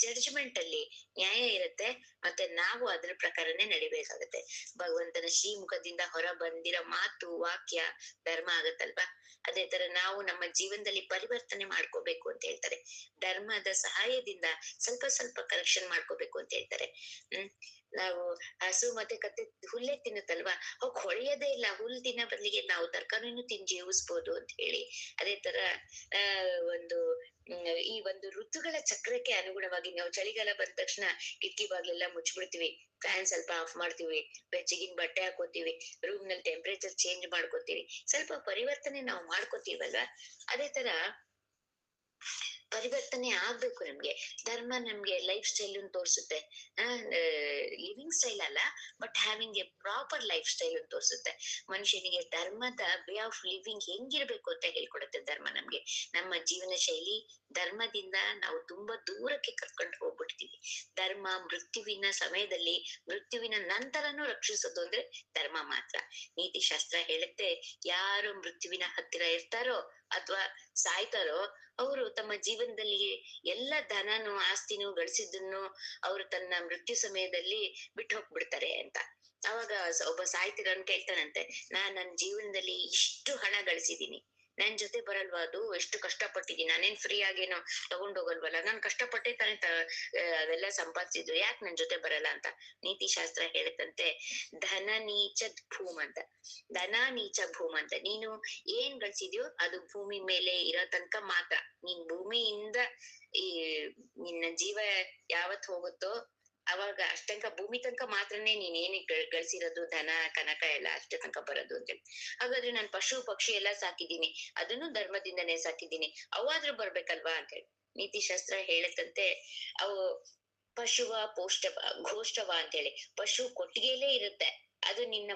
ಜಡ್ಜ್ಮೆಂಟ್ ಅಲ್ಲಿ ನ್ಯಾಯ ಇರುತ್ತೆ, ಮತ್ತೆ ನಾವು ಅದ್ರ ಪ್ರಕಾರನೇ ನಡಿಬೇಕಾಗತ್ತೆ. ಭಗವಂತನ ಶ್ರೀಮುಖದಿಂದ ಹೊರ ಬಂದಿರೋ ಮಾತು ವಾಕ್ಯ ಧರ್ಮ ಆಗತ್ತಲ್ವಾ. ಅದೇ ತರ ನಾವು ನಮ್ಮ ಜೀವನದಲ್ಲಿ ಪರಿವರ್ತನೆ ಮಾಡ್ಕೋಬೇಕು ಅಂತ ಹೇಳ್ತಾರೆ. ಧರ್ಮದ ಸಹಾಯದಿಂದ ಸ್ವಲ್ಪ ಸ್ವಲ್ಪ ಕರೆಕ್ಷನ್ ಮಾಡ್ಕೋಬೇಕು ಅಂತ ಹೇಳ್ತಾರೆ. ನಾವು ಹಸು ಮತ್ತೆ ಕತ್ತೆ ಹುಲ್ಲೆ ತಿನ್ನುತ್ತಲ್ವಾ, ಅವ್ ಹೊಳೆಯೋದೇ ಇಲ್ಲ, ಹುಲ್ ತಿನ್ನೋ ಬದಲಿಗೆ ನಾವು ತರಕಾರಿನೂ ತಿಂದು ಜೀವಿಸ್ಬೋದು ಅಂತ ಹೇಳಿ. ಅದೇ ತರ ಒಂದು ಈ ಒಂದು ಋತುಗಳ ಚಕ್ರಕ್ಕೆ ಅನುಗುಣವಾಗಿ ನಾವು ಚಳಿಗಾಲ ಬಂದ ತಕ್ಷಣ ಕಿಟಕಿ ಬಾಗ್ಲೆಲ್ಲ ಮುಚ್ಬಿಡ್ತೀವಿ, ಫ್ಯಾನ್ ಸ್ವಲ್ಪ ಆಫ್ ಮಾಡ್ತೀವಿ, ಬೆಚ್ಚಗಿನ ಬಟ್ಟೆ ಹಾಕೋತೀವಿ, ರೂಮ್ ನಲ್ಲಿ ಟೆಂಪರೇಚರ್ ಚೇಂಜ್ ಮಾಡ್ಕೋತೀವಿ, ಸ್ವಲ್ಪ ಪರಿವರ್ತನೆ ನಾವು ಮಾಡ್ಕೋತೀವಲ್ವಾ. ಅದೇ ತರ ಪರಿವರ್ತನೆ ಆಗ್ಬೇಕು ನಮ್ಗೆ. ಧರ್ಮ ನಮ್ಗೆ ಲೈಫ್ ಸ್ಟೈಲ್ ತೋರಿಸುತ್ತೆ, ಲಿವಿಂಗ್ ಸ್ಟೈಲ್ ಅಲ್ಲ, but having A proper life style ತೋರಿಸುತ್ತೆ. ಮನುಷ್ಯನಿಗೆ ಧರ್ಮದ ವೇ ಆಫ್ ಲಿವಿಂಗ್ ಹೆಂಗಿರ್ಬೇಕು ಅಂತ ಹೇಳ್ಕೊಡುತ್ತೆ ಧರ್ಮ ನಮ್ಗೆ. ನಮ್ಮ ಜೀವನ ಶೈಲಿ ಧರ್ಮದಿಂದ ನಾವು ತುಂಬಾ ದೂರಕ್ಕೆ ಕರ್ಕೊಂಡು ಹೋಗ್ಬಿಡ್ತೀವಿ. ಧರ್ಮ ಮೃತ್ಯುವಿನ ಸಮಯದಲ್ಲಿ, ಮೃತ್ಯುವಿನ ನಂತರನೂ ರಕ್ಷಿಸೋದು ಅಂದ್ರೆ ಧರ್ಮ ಮಾತ್ರ. ನೀತಿ ಶಾಸ್ತ್ರ ಹೇಳುತ್ತೆ, ಯಾರು ಮೃತ್ಯುವಿನ ಹತ್ತಿರ ಇರ್ತಾರೋ ಅಥವಾ ಸಾಯ್ತಾರೋ ಅವರು ತಮ್ಮ ಜೀವನದಲ್ಲಿ ಎಲ್ಲ ಧನನು ಆಸ್ತಿನೂ ಗಳಿಸಿದ್ದನ್ನು ಅವರು ತನ್ನ ಮೃತ್ಯು ಸಮಯದಲ್ಲಿ ಬಿಟ್ಟು ಹೋಗ್ಬಿಡ್ತಾರೆ ಅಂತ. ಅವಾಗ ಒಬ್ಬ ಸಾಯ್ತಿರೋನ್ ಕೇಳ್ತಾನಂತೆ, ನನ್ನ ಜೀವನದಲ್ಲಿ ಇಷ್ಟು ಹಣ ಗಳಿಸಿದೀನಿ, ನನ್ ಜೊತೆ ಬರಲ್ವಾ ಅದು? ಎಷ್ಟು ಕಷ್ಟಪಟ್ಟಿದೀನಿ, ನಾನೇನ್ ಫ್ರೀ ಆಗೇನೋ ತಗೊಂಡ್ ಹೋಗಲ್ವಲ್ಲ, ನಾನ್ ಕಷ್ಟಪಟ್ಟೆ ತಾನೇ ಅದೆಲ್ಲ ಸಂಪಾದಿಸಿದ್ರು, ಯಾಕೆ ನನ್ ಜೊತೆ ಬರಲ್ಲ ಅಂತ. ನೀತಿ ಶಾಸ್ತ್ರ ಹೇಳುತ್ತಂತೆ, ಧನ ನೀಚ ಭೂಮ್ ಅಂತ, ಧನ ನೀಚ ಭೂಮ್ ಅಂತ. ನೀನು ಏನ್ ಗಳಿಸಿದ್ಯೋ ಅದು ಭೂಮಿ ಮೇಲೆ ಇರೋ ತನಕ ಮಾತ್ರ. ನೀನ್ ಭೂಮಿಯಿಂದ ಈ ನಿನ್ನ ಜೀವ ಯಾವತ್ ಹೋಗುತ್ತೋ ಅವಾಗ ಅಷ್ಟಂಕ ಭೂಮಿ ತನಕ ಮಾತ್ರನೇ ನೀನ್ ಏನಿಗೆ ಗಳಿಸಿರೋದು, ಧನ ಕನಕ ಎಲ್ಲ ಅಷ್ಟೇ ತನಕ ಬರೋದು ಅಂತೇಳಿ. ಹಾಗಾದ್ರೆ ನಾನ್ ಪಶು ಪಕ್ಷಿ ಎಲ್ಲಾ ಸಾಕಿದ್ದೀನಿ, ಅದನ್ನು ಧರ್ಮದಿಂದನೇ ಸಾಕಿದ್ದೀನಿ, ಅವಾದ್ರೂ ಬರ್ಬೇಕಲ್ವಾ ಅಂತ ಹೇಳಿ. ನೀತಿ ಶಾಸ್ತ್ರ ಹೇಳತ್ತಂತೆ, ಅವು ಪಶುವ ಪೋಷ್ಟವ ಘೋಷ್ಟವ ಅಂತ ಹೇಳಿ, ಪಶು ಕೊಟ್ಟಿಗೆಯಲ್ಲೇ ಇರುತ್ತೆ, ಅದು ನಿನ್ನ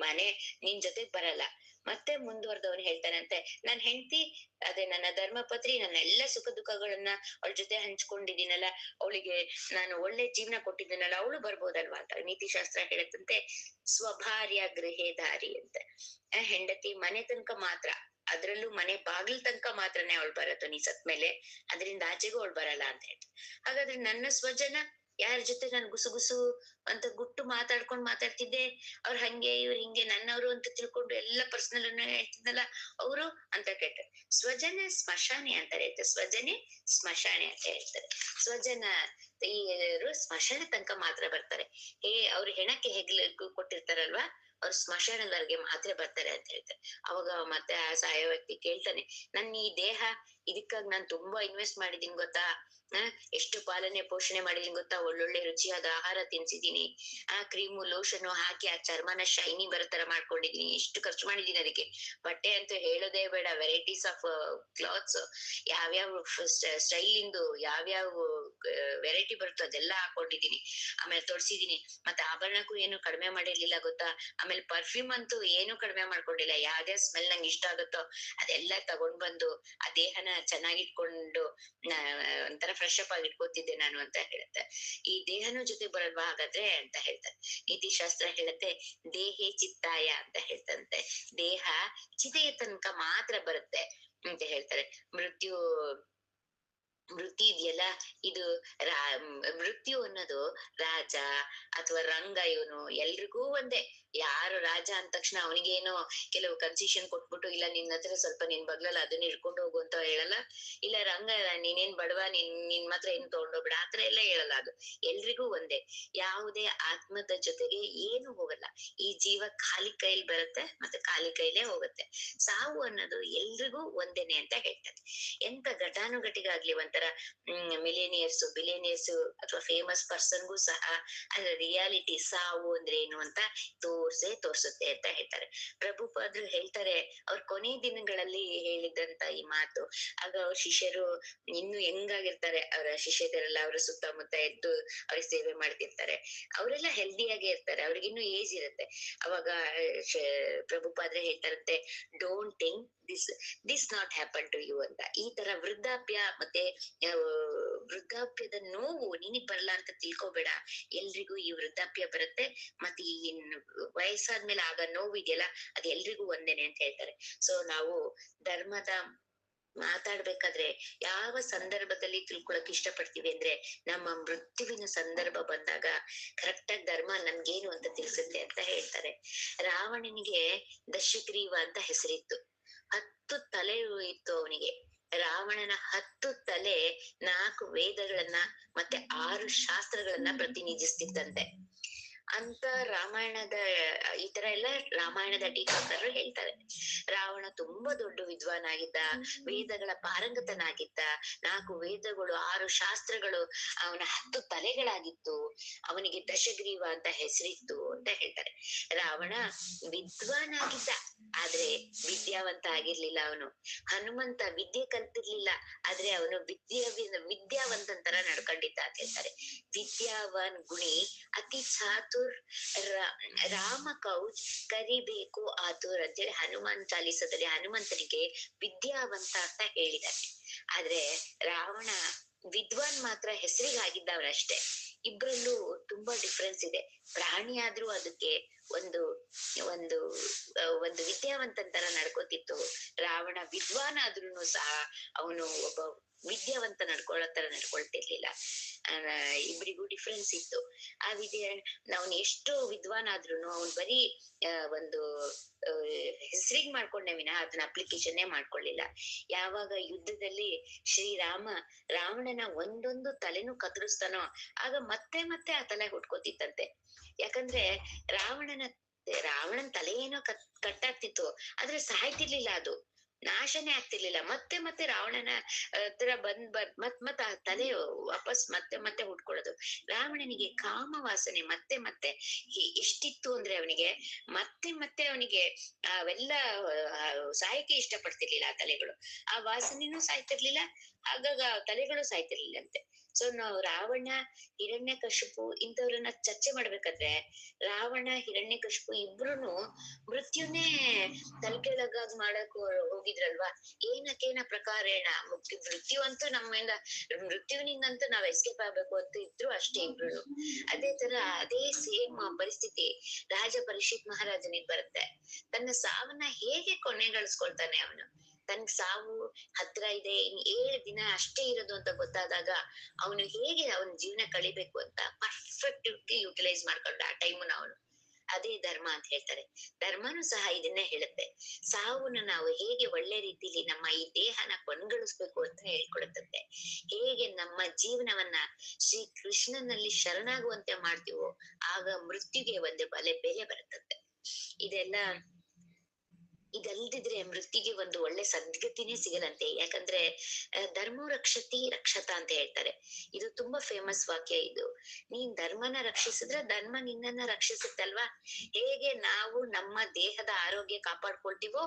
ಮನೆ ನಿನ್ ಜೊತೆಗ್ ಬರಲ್ಲ. ಮತ್ತೆ ಮುಂದುವರೆದವನ್ ಹೇಳ್ತಾನಂತೆ, ನನ್ ಹೆಂಡತಿ ಅದೇ ನನ್ನ ಧರ್ಮಪತ್ರಿ, ನನ್ನ ಎಲ್ಲ ಸುಖ ದುಃಖಗಳನ್ನ ಅವಳ ಜೊತೆ ಹಂಚ್ಕೊಂಡಿದ್ದೀನಲ್ಲ, ಅವಳಿಗೆ ನಾನು ಒಳ್ಳೆ ಜೀವನ ಕೊಟ್ಟಿದ್ದೀನಲ್ಲ, ಅವಳು ಬರ್ಬೋದಲ್ವಾ ಅಂತ. ನೀತಿ ಶಾಸ್ತ್ರ ಹೇಳತ್ತಂತೆ, ಸ್ವಭಾರ್ಯ ಗೃಹೇ ದಾರಿ ಅಂತ. ಹೆಂಡತಿ ಮನೆ ತನಕ ಮಾತ್ರ, ಅದ್ರಲ್ಲೂ ಮನೆ ಬಾಗಿಲ್ ತನಕ ಮಾತ್ರನೇ ಅವಳು ಬರೋದು ನೀ ಸತ್ ಮೇಲೆ, ಅದರಿಂದ ಆಚೆಗೂ ಅವಳು ಬರಲ್ಲ ಅಂತ ಹೇಳ್ತಾರೆ. ಹಾಗಾದ್ರೆ ನನ್ನ ಸ್ವಜನ ಯಾರ ಜೊತೆ ನಾನು ಗುಸುಗುಸು ಅಂತ ಗುಟ್ಟು ಮಾತಾಡ್ತಿದ್ದೆ, ಅವ್ರು ಹಂಗೆ ಇವ್ರು ಹಿಂಗೆ ನನ್ನವರು ಅಂತ ತಿಳ್ಕೊಂಡು ಎಲ್ಲ ಪರ್ಸನಲ್ ಅನ್ನ ಹೇಳ್ತಿದ್ನಲ್ಲ ಅವರು ಅಂತ ಕೇಳ್ತಾರೆ. ಸ್ವಜನ ಸ್ಮಶಾನೆ ಅಂತಾರೆ, ಸ್ವಜನೆ ಸ್ಮಶಾನೆ ಅಂತ ಹೇಳ್ತಾರೆ. ಸ್ವಜನ ಇವರು ಸ್ಮಶಾನ ತನಕ ಮಾತ್ರ ಬರ್ತಾರೆ. ಅವ್ರು ಹೆಣಕ್ಕೆ ಹೆಗ್ಲು ಕೊಟ್ಟಿರ್ತಾರಲ್ವಾ, ಅವ್ರು ಸ್ಮಶಾನದವರೆಗೆ ಮಾತ್ರ ಬರ್ತಾರೆ ಅಂತ ಹೇಳ್ತಾರೆ. ಅವಾಗ ಮತ್ತೆ ಆ ಸಾಯೋ ವ್ಯಕ್ತಿ ಕೇಳ್ತಾನೆ, ನನ್ ಈ ದೇಹ ಇದಕ್ಕಾಗಿ ನಾನ್ ತುಂಬಾ ಇನ್ವೆಸ್ಟ್ ಮಾಡಿದೀನಿ ಗೊತ್ತಾ, ಎಷ್ಟು ಪಾಲನೆ ಪೋಷಣೆ ಮಾಡಿದೀನಿ ಗೊತ್ತಾ, ಒಳ್ಳೊಳ್ಳೆ ರುಚಿಯಾದ ಆಹಾರ ತಿನ್ಸಿದೀನಿ, ಆ ಕ್ರೀಮು ಲೋಷನ್ ಹಾಕಿ ಆ ಚರ್ಮನ ಶೈನಿ ಬರೋ ತರ ಮಾಡ್ಕೊಂಡಿದೀನಿ, ಎಷ್ಟು ಖರ್ಚು ಮಾಡಿದೀನಿ ಅದಕ್ಕೆ. ಬಟ್ಟೆ ಅಂತೂ ಹೇಳೋದೇ ಬೇಡ, ವೆರೈಟೀಸ್ ಆಫ್ ಕ್ಲಾತ್ಸ್, ಯಾವ್ಯಾವ ಸ್ಟೈಲ್ ಇಂದು ಯಾವ್ಯಾವ ವೆರೈಟಿ ಬರುತ್ತೋ ಅದೆಲ್ಲ ಹಾಕೊಂಡಿದೀನಿ, ಆಮೇಲೆ ತೊಡ್ಸಿದೀನಿ, ಮತ್ತೆ ಆಭರಣಕ್ಕೂ ಏನು ಕಡಿಮೆ ಮಾಡಿರ್ಲಿಲ್ಲ ಗೊತ್ತಾ, ಆಮೇಲೆ ಪರ್ಫ್ಯೂಮ್ ಅಂತೂ ಏನು ಕಡಿಮೆ ಮಾಡ್ಕೊಂಡಿಲ್ಲ, ಯಾವ್ದೇ ಸ್ಮೆಲ್ ನಂಗೆ ಇಷ್ಟ ಆಗುತ್ತೋ ಅದೆಲ್ಲ ತಗೊಂಡ್ ಬಂದು ಆ ದೇಹನ ಚೆನ್ನಾಗಿಟ್ಕೊಂಡು ಒಂಥರ ಫ್ರೆಶ್ ಅಪ್ ಆಗಿ ಇಟ್ಕೋತಿದ್ದೆ ನಾನು ಅಂತ ಹೇಳುತ್ತೆ. ಈ ದೇಹನೂ ಜೊತೆ ಬರಲ್ವಾ ಹಾಗಾದ್ರೆ ಅಂತ ಹೇಳ್ತಾರೆ. ನೀತಿ ಶಾಸ್ತ್ರ ಹೇಳುತ್ತೆ, ದೇಹೇ ಚಿತ್ತಾಯ ಅಂತ ಹೇಳ್ತಂತೆ, ದೇಹ ಚಿತೆಯ ತನಕ ಮಾತ್ರ ಬರುತ್ತೆ ಅಂತ ಹೇಳ್ತಾರೆ. ಮೃತ್ಯು ಇದೆಯಲ್ಲ, ಇದು ಮೃತ್ಯು ಅನ್ನೋದು ರಾಜ ಅಥವಾ ರಂಗ, ಇವನು ಎಲ್ರಿಗೂ ಒಂದೇ. ಯಾರು ರಾಜ ಅಂದ ತಕ್ಷಣ ಅವನಿಗೇನೋ ಕೆಲವು ಕನ್ಸೆಷನ್ ಕೊಟ್ಬಿಟ್ಟು, ಇಲ್ಲ ನಿನ್ ಹತ್ರ ಸ್ವಲ್ಪ ನಿನ್ ಬಗ್ಲಲ್ಲ ಅದನ್ನ ಹಿಡ್ಕೊಂಡು ಹೋಗು ಅಂತ ಹೇಳಲ್ಲ, ಇಲ್ಲ ರಂಗ ನೀನೇನ್ ಬಡವ, ನಿನ್ ಮಾತ್ರ ಏನು ತಗೊಂಡೋಗ್ಬಿಡ ಆತರ ಎಲ್ಲ ಹೇಳಲ್ಲ. ಅದು ಎಲ್ರಿಗೂ ಒಂದೇ. ಯಾವುದೇ ಆತ್ಮದ ಜೊತೆಗೆ ಏನು ಹೋಗಲ್ಲ. ಈ ಜೀವ ಖಾಲಿ ಕೈಲಿ ಬರುತ್ತೆ ಮತ್ತೆ ಖಾಲಿ ಕೈಲೇ ಹೋಗುತ್ತೆ. ಸಾವು ಅನ್ನೋದು ಎಲ್ರಿಗೂ ಒಂದೇನೆ ಅಂತ ಹೇಳ್ತಾರೆ. ಎಂತ ಘಟಾನುಘಟಿಗಾಗ್ಲಿ ಒಂಥರ ತರ ಮಿಲೇನಿಯರ್ಸ್ ಬಿಲಿಯನಿಯರ್ಸ್ ಅಥವಾ ಫೇಮಸ್ ಪರ್ಸನ್ಗೂ ಸಹ ಅದ್ರ ರಿಯಾಲಿಟಿ ಸಾವು ಅಂದ್ರೆ ಏನು ಅಂತ ತೋರ್ಸುತ್ತೆ ಅಂತ ಹೇಳ್ತಾರೆ. ಪ್ರಭುಪಾದ್ರು ಹೇಳ್ತಾರೆ ಅವ್ರ ಕೊನೆ ದಿನಗಳಲ್ಲಿ ಹೇಳಿದಂತ ಈ ಮಾತು. ಆಗ ಅವ್ರ ಶಿಷ್ಯರು ಇನ್ನು ಹೆಂಗಾಗಿರ್ತಾರೆ, ಅವರ ಶಿಷ್ಯರೆಲ್ಲ ಅವರ ಸುತ್ತಮುತ್ತ ಎದ್ದು ಅವ್ರಿಗೆ ಸೇವೆ ಮಾಡ್ತಿರ್ತಾರೆ. ಅವರೆಲ್ಲ ಹೆಲ್ದಿಯಾಗೆ ಇರ್ತಾರೆ, ಅವ್ರಿಗೆ ಇನ್ನೂ ಏಜ್ ಇರುತ್ತೆ. ಅವಾಗ ಪ್ರಭುಪಾದ್ರೆ ಹೇಳ್ತಾರಂತೆ, don't think this not happen to you ಅಂತ. ಈ ತರ ವೃದ್ಧಾಪ್ಯ ಮತ್ತೆ ವೃದ್ಧಾಪ್ಯದ ನೋವು ನಿನಗ್ ಬರಲ್ಲ ಅಂತ ತಿಳ್ಕೊಬೇಡ. ಎಲ್ರಿಗೂ ಈ ವೃದ್ಧಾಪ್ಯ ಬರುತ್ತೆ, ಮತ್ತೆ ಈ ವಯಸ್ಸಾದ್ಮೇಲೆ ಆಗ ನೋವು ಇದೆಯಲ್ಲ ಅದು ಎಲ್ರಿಗೂ ಒಂದೇನೆ ಅಂತ ಹೇಳ್ತಾರೆ. ಸೊ ನಾವು ಧರ್ಮದ ಮಾತಾಡ್ಬೇಕಾದ್ರೆ ಯಾವ ಸಂದರ್ಭದಲ್ಲಿ ತಿಳ್ಕೊಳಕ್ ಇಷ್ಟಪಡ್ತೀವಿ ಅಂದ್ರೆ, ನಮ್ಮ ಮೃತ್ಯುವಿನ ಸಂದರ್ಭ ಬಂದಾಗ ಕರೆಕ್ಟ್ ಆಗಿ ಧರ್ಮ ನಮ್ಗೇನು ಅಂತ ತಿಳಿಸುತ್ತೆ ಅಂತ ಹೇಳ್ತಾರೆ. ರಾವಣನಿಗೆ ದಶಗ್ರೀವ ಅಂತ ಹೆಸರಿತ್ತು. 10 ತಲೆ ಇತ್ತು ಅವನಿಗೆ. ರಾವಣನ 10 ತಲೆ 4 ವೇದಗಳನ್ನ ಮತ್ತೆ 6 ಶಾಸ್ತ್ರಗಳನ್ನ ಪ್ರತಿನಿಧಿಸ್ತಿತ್ತಂತೆ ಅಂತ ರಾಮಾಯಣದ ಈ ತರ ಎಲ್ಲ ರಾಮಾಯಣದ ಟೀಕಾಕಾರರು ಹೇಳ್ತಾರೆ. ರಾವಣ ತುಂಬಾ ದೊಡ್ಡ ವಿದ್ವಾನ್ ಆಗಿದ್ದ, ವೇದಗಳ ಪಾರಂಗತನಾಗಿದ್ದ. 4 ವೇದಗಳು 6 ಶಾಸ್ತ್ರಗಳು ಅವನ 10 ತಲೆಗಳಾಗಿತ್ತು. ಅವನಿಗೆ ದಶಗ್ರೀವ ಅಂತ ಹೆಸರಿತ್ತು ಅಂತ ಹೇಳ್ತಾರೆ. ರಾವಣ ವಿದ್ವಾನ್ ಆಗಿದ್ದ, ಆದ್ರೆ ವಿದ್ಯಾವಂತ ಆಗಿರ್ಲಿಲ್ಲ ಅವನು. ಹನುಮಂತ ವಿದ್ಯೆ ಕಲ್ತಿರ್ಲಿಲ್ಲ, ಆದ್ರೆ ಅವನು ವಿದ್ಯಾವಂತನ್ ತರ ನಡ್ಕೊಂಡಿದ್ದ ಅಂತ ಹೇಳ್ತಾರೆ. ವಿದ್ಯಾವಾನ್ ಗುಣಿ ಅತಿ ಚಾತುರ್ ರಾಮ ಕೌಚ್ ಕರಿಬೇಕು ಆತುರ್ ಅಂತೇಳಿ ಹನುಮಾನ್ ಚಾಲಿಸದಲ್ಲಿ ಹನುಮಂತನಿಗೆ ವಿದ್ಯಾವಂತ ಅಂತ ಹೇಳಿದ್ದಾರೆ. ಆದ್ರೆ ರಾವಣ ವಿದ್ವಾನ್ ಮಾತ್ರ ಹೆಸರಿಗಾಗಿದ್ದವನಷ್ಟೇ. ಇಬ್ರಲ್ಲೂ ತುಂಬಾ ಡಿಫ್ರೆನ್ಸ್ ಇದೆ. ಪ್ರಾಣಿ ಆದ್ರೂ ಅದಕ್ಕೆ ಒಂದು ಒಂದು ಒಂದು ವಿದ್ಯಾವಂತನ್ ತರ ನಡ್ಕೋತಿತ್ತು. ರಾವಣ ವಿದ್ವಾನ್ ಆದ್ರೂನು ಸಹ ಅವನು ಒಬ್ಬ ವಿದ್ಯಾವಂತ ನಡ್ಕೊಳ್ಳೋ ತರ ನಡ್ಕೊಳ್ತಿರ್ಲಿಲ್ಲ. ಇಬ್ರಿಗೂ ಡಿಫ್ರೆನ್ಸ್ ಇತ್ತು. ಆ ನಾವ್ ಎಷ್ಟು ವಿದ್ವಾನ್ ಆದ್ರೂನು ಅವ್ನ್ ಬರೀ ಒಂದು ಹೆಸರಿಗೆ ಮಾಡ್ಕೊಂಡೆ ವಿನಃ ಅದನ್ನ ಅಪ್ಲಿಕೇಶನ್ನೇ ಮಾಡ್ಕೊಳ್ಳಿಲ್ಲ. ಯಾವಾಗ ಯುದ್ಧದಲ್ಲಿ ಶ್ರೀರಾಮ ರಾವಣನ ಒಂದೊಂದು ತಲೆನೂ ಕತ್ತರಿಸ್ತಾನೋ ಆಗ ಮತ್ತೆ ಮತ್ತೆ ಆ ತಲೆ ಹುಟ್ಕೋತಿತ್ತಂತೆ. ಯಾಕಂದ್ರೆ ರಾವಣನ್ ತಲೆ ಏನೋ ಕಟ್ಟಾಗ್ತಿತ್ತು, ಆದ್ರೆ ಸಾಯ್ತಿರ್ಲಿಲ್ಲ, ಅದು ನಾಶನೇ ಆಗ್ತಿರ್ಲಿಲ್ಲ. ಮತ್ತೆ ಮತ್ತೆ ರಾವಣನ ಹತ್ರ ಮತ್ ಆ ತಲೆ ವಾಪಸ್ ಮತ್ತೆ ಮತ್ತೆ ಹುಟ್ಕೊಳ್ಳೋದು. ರಾವಣನಿಗೆ ಕಾಮ ವಾಸನೆ ಮತ್ತೆ ಮತ್ತೆ ಎಷ್ಟಿತ್ತು ಅಂದ್ರೆ ಅವನಿಗೆ ಮತ್ತೆ ಮತ್ತೆ ಅವನಿಗೆ ಅವೆಲ್ಲ ಸಾಯಕ್ಕೆ ಇಷ್ಟಪಡ್ತಿರ್ಲಿಲ್ಲ. ಆ ತಲೆಗಳು ಆ ವಾಸನೆನೂ ಸಾಯ್ತಿರ್ಲಿಲ್ಲ, ಆಗಾಗ ತಲೆಗಳು ಸಾಯ್ತಿರ್ಲಿಲ್ಲಂತೆ. ಸೊ ನಾವು ರಾವಣ ಹಿರಣ್ಯಕಶಿಪು ಇಂಥವ್ರನ್ನ ಚರ್ಚೆ ಮಾಡ್ಬೇಕಾದ್ರೆ, ರಾವಣ ಹಿರಣ್ಯಕಶಿಪು ಇಬ್ರುನು ಮೃತ್ಯುನೇ ತಲೆಕೆಳಗಾಗ್ ಮಾಡಕ್ ಹೋಗಿದ್ರಲ್ವಾ. ಏನಕೇನ ಪ್ರಕಾರೇಣ ಮೃತ್ಯು ಅಂತೂ ನಮ್ಮಿಂದ ಮೃತ್ಯುವಿನಿಂದಂತೂ ನಾವ್ ಎಸ್ಕೇಪ್ ಆಗ್ಬೇಕು ಅಂತ ಇದ್ರು ಅಷ್ಟೇ ಇಬ್ರು. ಅದೇ ತರ ಅದೇ ಸೇಮ್ ಪರಿಸ್ಥಿತಿ ರಾಜ ಪರೀಕ್ಷಿತ್ ಮಹಾರಾಜನಿಗೆ ಬರುತ್ತೆ. ತನ್ನ ಸಾವನ್ನ ಹೇಗೆ ಕೊನೆಗಳಿಸ್ಕೊಳ್ತಾನೆ ಅವನು. ತನ್ಗ್ ಸಾವು ಹತ್ರ ಇದೆ, ಇನ್ 7 ದಿನ ಅಷ್ಟೇ ಇರೋದು ಅಂತ ಗೊತ್ತಾದಾಗ ಅವನು ಹೇಗೆ ಅವನ ಜೀವನ ಕಳಿಬೇಕು ಅಂತ ಪರ್ಫೆಕ್ಟ್ ಯುಟಿಲೈಸ್ ಮಾಡ್ಕೊಂಡ ಆ ಟೈಮನ್ನ ಅವನು. ಅದೇ ಧರ್ಮ ಅಂತ ಹೇಳ್ತಾರೆ. ಧರ್ಮನು ಸಹ ಇದನ್ನೇ ಹೇಳುತ್ತೆ. ಸಾವನ್ನ ನಾವು ಹೇಗೆ ಒಳ್ಳೆ ರೀತಿಲಿ ನಮ್ಮ ಈ ದೇಹನ ಕೊನೆಗಳಿಸ್ಬೇಕು ಅಂತ ಹೇಳ್ಕೊಡುತ್ತೆ. ಹೇಗೆ ನಮ್ಮ ಜೀವನವನ್ನ ಶ್ರೀ ಕೃಷ್ಣನಲ್ಲಿ ಶರಣಾಗುವಂತೆ ಮಾಡ್ತೀವೋ ಆಗ ಮೃತ್ಯುಗೆ ಒಂದು ಬೆಲೆ ಬರುತ್ತಂತೆ. ಇದಲ್ದಿದ್ರೆ ಮೃತ್ಯುಗೆ ಒಂದು ಒಳ್ಳೆ ಸದ್ಗತಿನೇ ಸಿಗದಂತೆ. ಯಾಕಂದ್ರೆ ಧರ್ಮೋ ರಕ್ಷತಿ ರಕ್ಷತಾ ಅಂತ ಹೇಳ್ತಾರೆ. ಇದು ತುಂಬಾ ಫೇಮಸ್ ವಾಕ್ಯ ಇದು. ನೀನ್ ಧರ್ಮನ ರಕ್ಷಿಸಿದ್ರೆ ಧರ್ಮ ನಿನ್ನನ್ನ ರಕ್ಷಿಸುತ್ತಲ್ವಾ. ಹೇಗೆ ನಾವು ನಮ್ಮ ದೇಹದ ಆರೋಗ್ಯ ಕಾಪಾಡ್ಕೊಳ್ತೀವೋ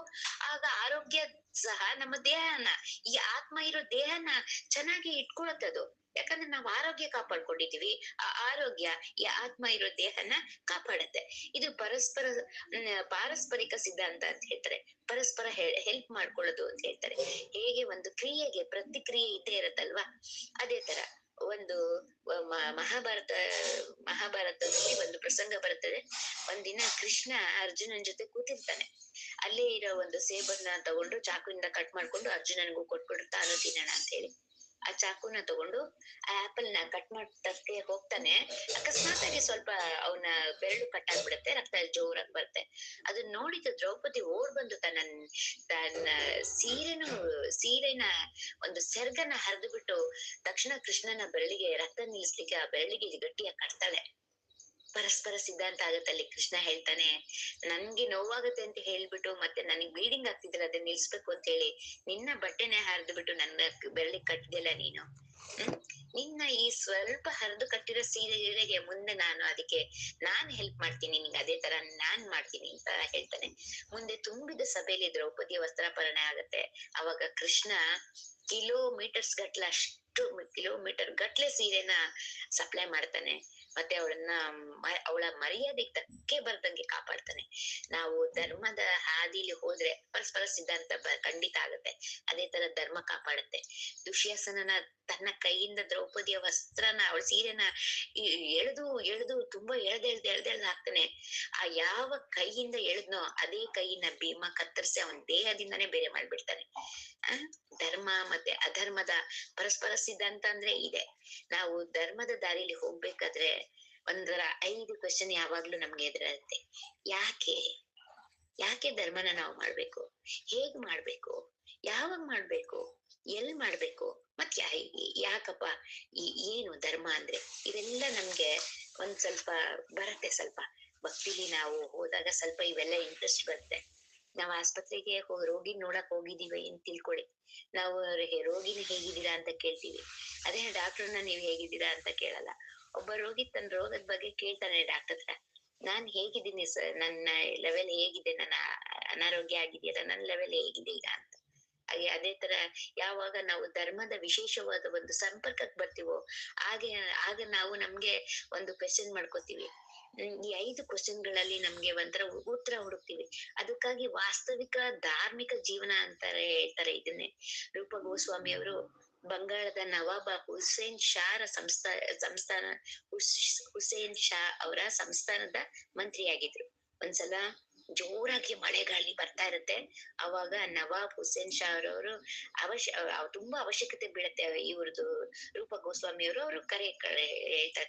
ಆಗ ಆರೋಗ್ಯ ಸಹ ನಮ್ಮ ದೇಹನ, ಈ ಆತ್ಮ ಇರೋ ದೇಹನ ಚೆನ್ನಾಗಿ ಇಟ್ಕೊಳತ್ತದು. ಯಾಕಂದ್ರೆ ನಾವ್ ಆರೋಗ್ಯ ಕಾಪಾಡ್ಕೊಂಡಿದೀವಿ, ಆ ಆರೋಗ್ಯ ಈ ಆತ್ಮ ಇರೋ ದೇಹನ ಕಾಪಾಡತ್ತೆ. ಇದು ಪಾರಸ್ಪರಿಕ ಸಿದ್ಧಾಂತ ಅಂತ ಹೇಳ್ತಾರೆ. ಪರಸ್ಪರ ಹೆಲ್ಪ್ ಮಾಡ್ಕೊಳ್ಳೋದು ಅಂತ ಹೇಳ್ತಾರೆ. ಹೇಗೆ ಒಂದು ಕ್ರಿಯೆಗೆ ಪ್ರತಿಕ್ರಿಯೆ ಇದ್ದೇ ಇರತ್ತಲ್ವಾ, ಅದೇ ತರ ಒಂದು ಮಹಾಭಾರತದಲ್ಲಿ ಒಂದು ಪ್ರಸಂಗ ಬರುತ್ತದೆ. ಒಂದಿನ ಕೃಷ್ಣ ಅರ್ಜುನನ್ ಜೊತೆ ಕೂತಿರ್ತಾನೆ. ಅಲ್ಲೇ ಇರೋ ಒಂದು ಸೇಬನ್ನ ತಗೊಂಡು ಚಾಕುವಿಂದ ಕಟ್ ಮಾಡ್ಕೊಂಡು ಅರ್ಜುನನ್ಗೂ ಕೊಟ್ಬಿಟ್ಟು ತಾನು ತಿನ್ನೋಣ ಅಂತ ಹೇಳಿ ಆ ಚಾಕುನ ತಗೊಂಡು ಆ ಆಪಲ್ ನ ಕಟ್ ಮಾಡಕ್ಕೆ ಹೋಗ್ತಾನೆ. ಅಕಸ್ಮಾತ್ ಆಗಿ ಸ್ವಲ್ಪ ಅವನ ಬೆರಳು ಕಟ್ಟಾಗ್ಬಿಡುತ್ತೆ, ರಕ್ತ ಜೋರಾಗಿ ಬರುತ್ತೆ. ಅದನ್ನ ನೋಡಿದ ದ್ರೌಪದಿ ಓಡ್ ಬಂದು ತನ್ನ ಸೀರೆನ ಒಂದು ಸೆರ್ಗನ್ನ ಹರಿದು ಬಿಟ್ಟು ತಕ್ಷಣ ಕೃಷ್ಣನ ಬೆರಳಿಗೆ ರಕ್ತ ನಿಲ್ಲಿಸ್ಲಿಕ್ಕೆ ಆ ಬೆರಳಿಗೆ ಗಟ್ಟಿಯಾಗಿ ಕಟ್ತಾಳೆ. ಪರಸ್ಪರ ಸಿದ್ಧಾಂತ ಆಗತ್ತೆ. ಅಲ್ಲಿ ಕೃಷ್ಣ ಹೇಳ್ತಾನೆ, ನನ್ಗೆ ನೋವಾಗತ್ತೆ ಅಂತ ಹೇಳ್ಬಿಟ್ಟು ಮತ್ತೆ ನನಗ್ ಬ್ಲೀಡಿಂಗ್ ಆಗ್ತಿದ್ರೆ ಅದನ್ನ ನಿಲ್ಸ್ಬೇಕು ಅಂತ ಹೇಳಿ ನಿನ್ನ ಬಟ್ಟೆನೆ ಹರಿದು ಬಿಟ್ಟು ನನ್ನ ಬೆರಳಿಗೆ ಕಟ್ಟಿದೆಲ್ಲ ನೀನು. ಹ್ಮ್ ನಿನ್ನ ಈ ಸ್ವಲ್ಪ ಹರಿದು ಕಟ್ಟಿರೋ ಸೀರೆಗೆ ಮುಂದೆ ನಾನು ಅದಕ್ಕೆ ನಾನ್ ಹೆಲ್ಪ್ ಮಾಡ್ತೀನಿ, ನಿಂಗೆ ಅದೇ ತರ ನಾನ್ ಮಾಡ್ತೀನಿ ಅಂತ ಹೇಳ್ತಾನೆ. ಮುಂದೆ ತುಂಬಿದ ಸಭೆಯಲ್ಲಿ ದ್ರೌಪದಿಯ ವಸ್ತ್ರಾಪರಣೆ ಆಗತ್ತೆ. ಅವಾಗ ಕೃಷ್ಣ ಕಿಲೋಮೀಟರ್ಸ್ ಗಟ್ಲೆ, ಅಷ್ಟು ಕಿಲೋಮೀಟರ್ ಗಟ್ಲೆ ಸೀರೆನ ಸಪ್ಲೈ ಮಾಡ್ತಾನೆ. ಮತ್ತೆ ಅವಳ ಮರ್ಯಾದೆಗೆ ಧಕ್ಕೆ ಬರ್ದಂಗೆ ಕಾಪಾಡ್ತಾನೆ. ನಾವು ಧರ್ಮದ ಹಾದಿಲಿ ಹೋದ್ರೆ ಪರಸ್ಪರ ಸಿದ್ಧಾಂತ ಖಂಡಿತ ಆಗತ್ತೆ. ಅದೇ ತರ ಧರ್ಮ ಕಾಪಾಡುತ್ತೆ. ದುಶ್ಯಾಸನನ ತನ್ನ ಕೈಯಿಂದ ದ್ರೌಪದಿಯ ವಸ್ತ್ರನ, ಅವಳ ಸೀರೆನ ಎಳೆದು ಎಳೆದು ತುಂಬಾ ಎಳ್ದೆಳ್ದು ಹಾಕ್ತಾನೆ. ಆ ಯಾವ ಕೈಯಿಂದ ಎಳೆದ್ನೋ ಅದೇ ಕೈಯಿಂದ ಭೀಮ ಕತ್ತರಿಸಿ ಅವನ ದೇಹದಿಂದಾನೇ ಬೇರೆ ಮಾಡ್ಬಿಡ್ತಾನೆ. ಆ ಧರ್ಮ ಮತ್ತೆ ಅಧರ್ಮದ ಪರಸ್ಪರ ಸಿದ್ಧಾಂತ ಅಂದ್ರೆ ಇದೆ. ನಾವು ಧರ್ಮದ ದಾರಿಲಿ ಹೋಗ್ಬೇಕಾದ್ರೆ ಒಂದರ 5 ಕ್ವಶನ್ ಯಾವಾಗ್ಲೂ ನಮ್ಗೆ ಎದುರುತ್ತೆ. ಯಾಕೆ ಯಾಕೆ ಧರ್ಮನ ನಾವು ಮಾಡ್ಬೇಕು, ಹೇಗ್ ಮಾಡ್ಬೇಕು, ಯಾವಾಗ ಮಾಡ್ಬೇಕು, ಎಲ್ ಮಾಡ್ಬೇಕು, ಮತ್ ಯಾಕಪ್ಪ ಏನು ಧರ್ಮ ಅಂದ್ರೆ, ಇವೆಲ್ಲ ನಮ್ಗೆ ಒಂದ್ ಸ್ವಲ್ಪ ಬರತ್ತೆ. ಸ್ವಲ್ಪ ಭಕ್ತಿಲಿ ನಾವು ಹೋದಾಗ ಸ್ವಲ್ಪ ಇವೆಲ್ಲ ಇಂಟ್ರೆಸ್ಟ್ ಬರುತ್ತೆ. ನಾವ್ ಆಸ್ಪತ್ರೆಗೆ ರೋಗಿ ನೋಡಕ್ ಹೋಗಿದೀವಿ ಅಂತ ತಿಳ್ಕೊಳ್ಳಿ, ನಾವು ರೋಗಿನ ಹೇಗಿದ್ದೀರಾ ಅಂತ ಕೇಳ್ತೀವಿ. ಅದೇ ಡಾಕ್ಟರ್ನ ನೀವ್ ಹೇಗಿದ್ದೀರಾ ಅಂತ ಕೇಳಲ್ಲ. ಒಬ್ಬ ರೋಗಿ ತನ್ನ ರೋಗದ ಬಗ್ಗೆ ಕೇಳ್ತಾನೆ ಡಾಕ್ಟರ್ ಹತ್ರ, ನಾನ್ ಹೇಗಿದ್ದೀನಿ ಸರ್, ನನ್ನ ಲೆವೆಲ್ ಹೇಗಿದೆ, ನನ್ನ ಅನಾರೋಗ್ಯ ಆಗಿದೆಯಲ್ಲ, ನನ್ನ ಲೆವೆಲ್ ಹೇಗಿದೆ ಈಗ ಅಂತ. ಹಾಗೆ ಅದೇ ತರ ಯಾವಾಗ ನಾವು ಧರ್ಮದ ವಿಶೇಷವಾದ ಒಂದು ಸಂಪರ್ಕಕ್ಕೆ ಬರ್ತೀವೋ ಹಾಗೆ ಆಗ ನಾವು ನಮ್ಗೆ ಒಂದು ಕ್ವೆಶನ್ ಮಾಡ್ಕೋತೀವಿ. ಈ 5 ಕ್ವಶನ್ಗಳಲ್ಲಿ ನಮ್ಗೆ ಒಂಥರ ಉತ್ತರ ಹುಡುಕ್ತಿವಿ. ಅದಕ್ಕಾಗಿ ವಾಸ್ತವಿಕ ಧಾರ್ಮಿಕ ಜೀವನ ಅಂತಾರೆ, ಹೇಳ್ತಾರೆ ಇದನ್ನೇ. ರೂಪ ಗೋಸ್ವಾಮಿ ಅವರು ಬಂಗಾಳದ ನವಾಬ ಹುಸೇನ್ ಶಾರ ಸಂಸ್ಥಾನ ಹುಸೇನ್ ಶಾ ಅವರ ಸಂಸ್ಥಾನದ ಮಂತ್ರಿಯಾಗಿದ್ರು. ಒಂದ್ಸಲ ಜೋರಾಗಿ ಮಳೆಗಾಳಿ ಬರ್ತಾ ಇರುತ್ತೆ. ಅವಾಗ ನವಾಬ್ ಹುಸೇನ್ ಶಾ ಅವರವರು ತುಂಬಾ ಅವಶ್ಯಕತೆ ಬೀಳತ್ತೆ ಇವ್ರದ್ದು ರೂಪ ಗೋಸ್ವಾಮಿ ಅವರು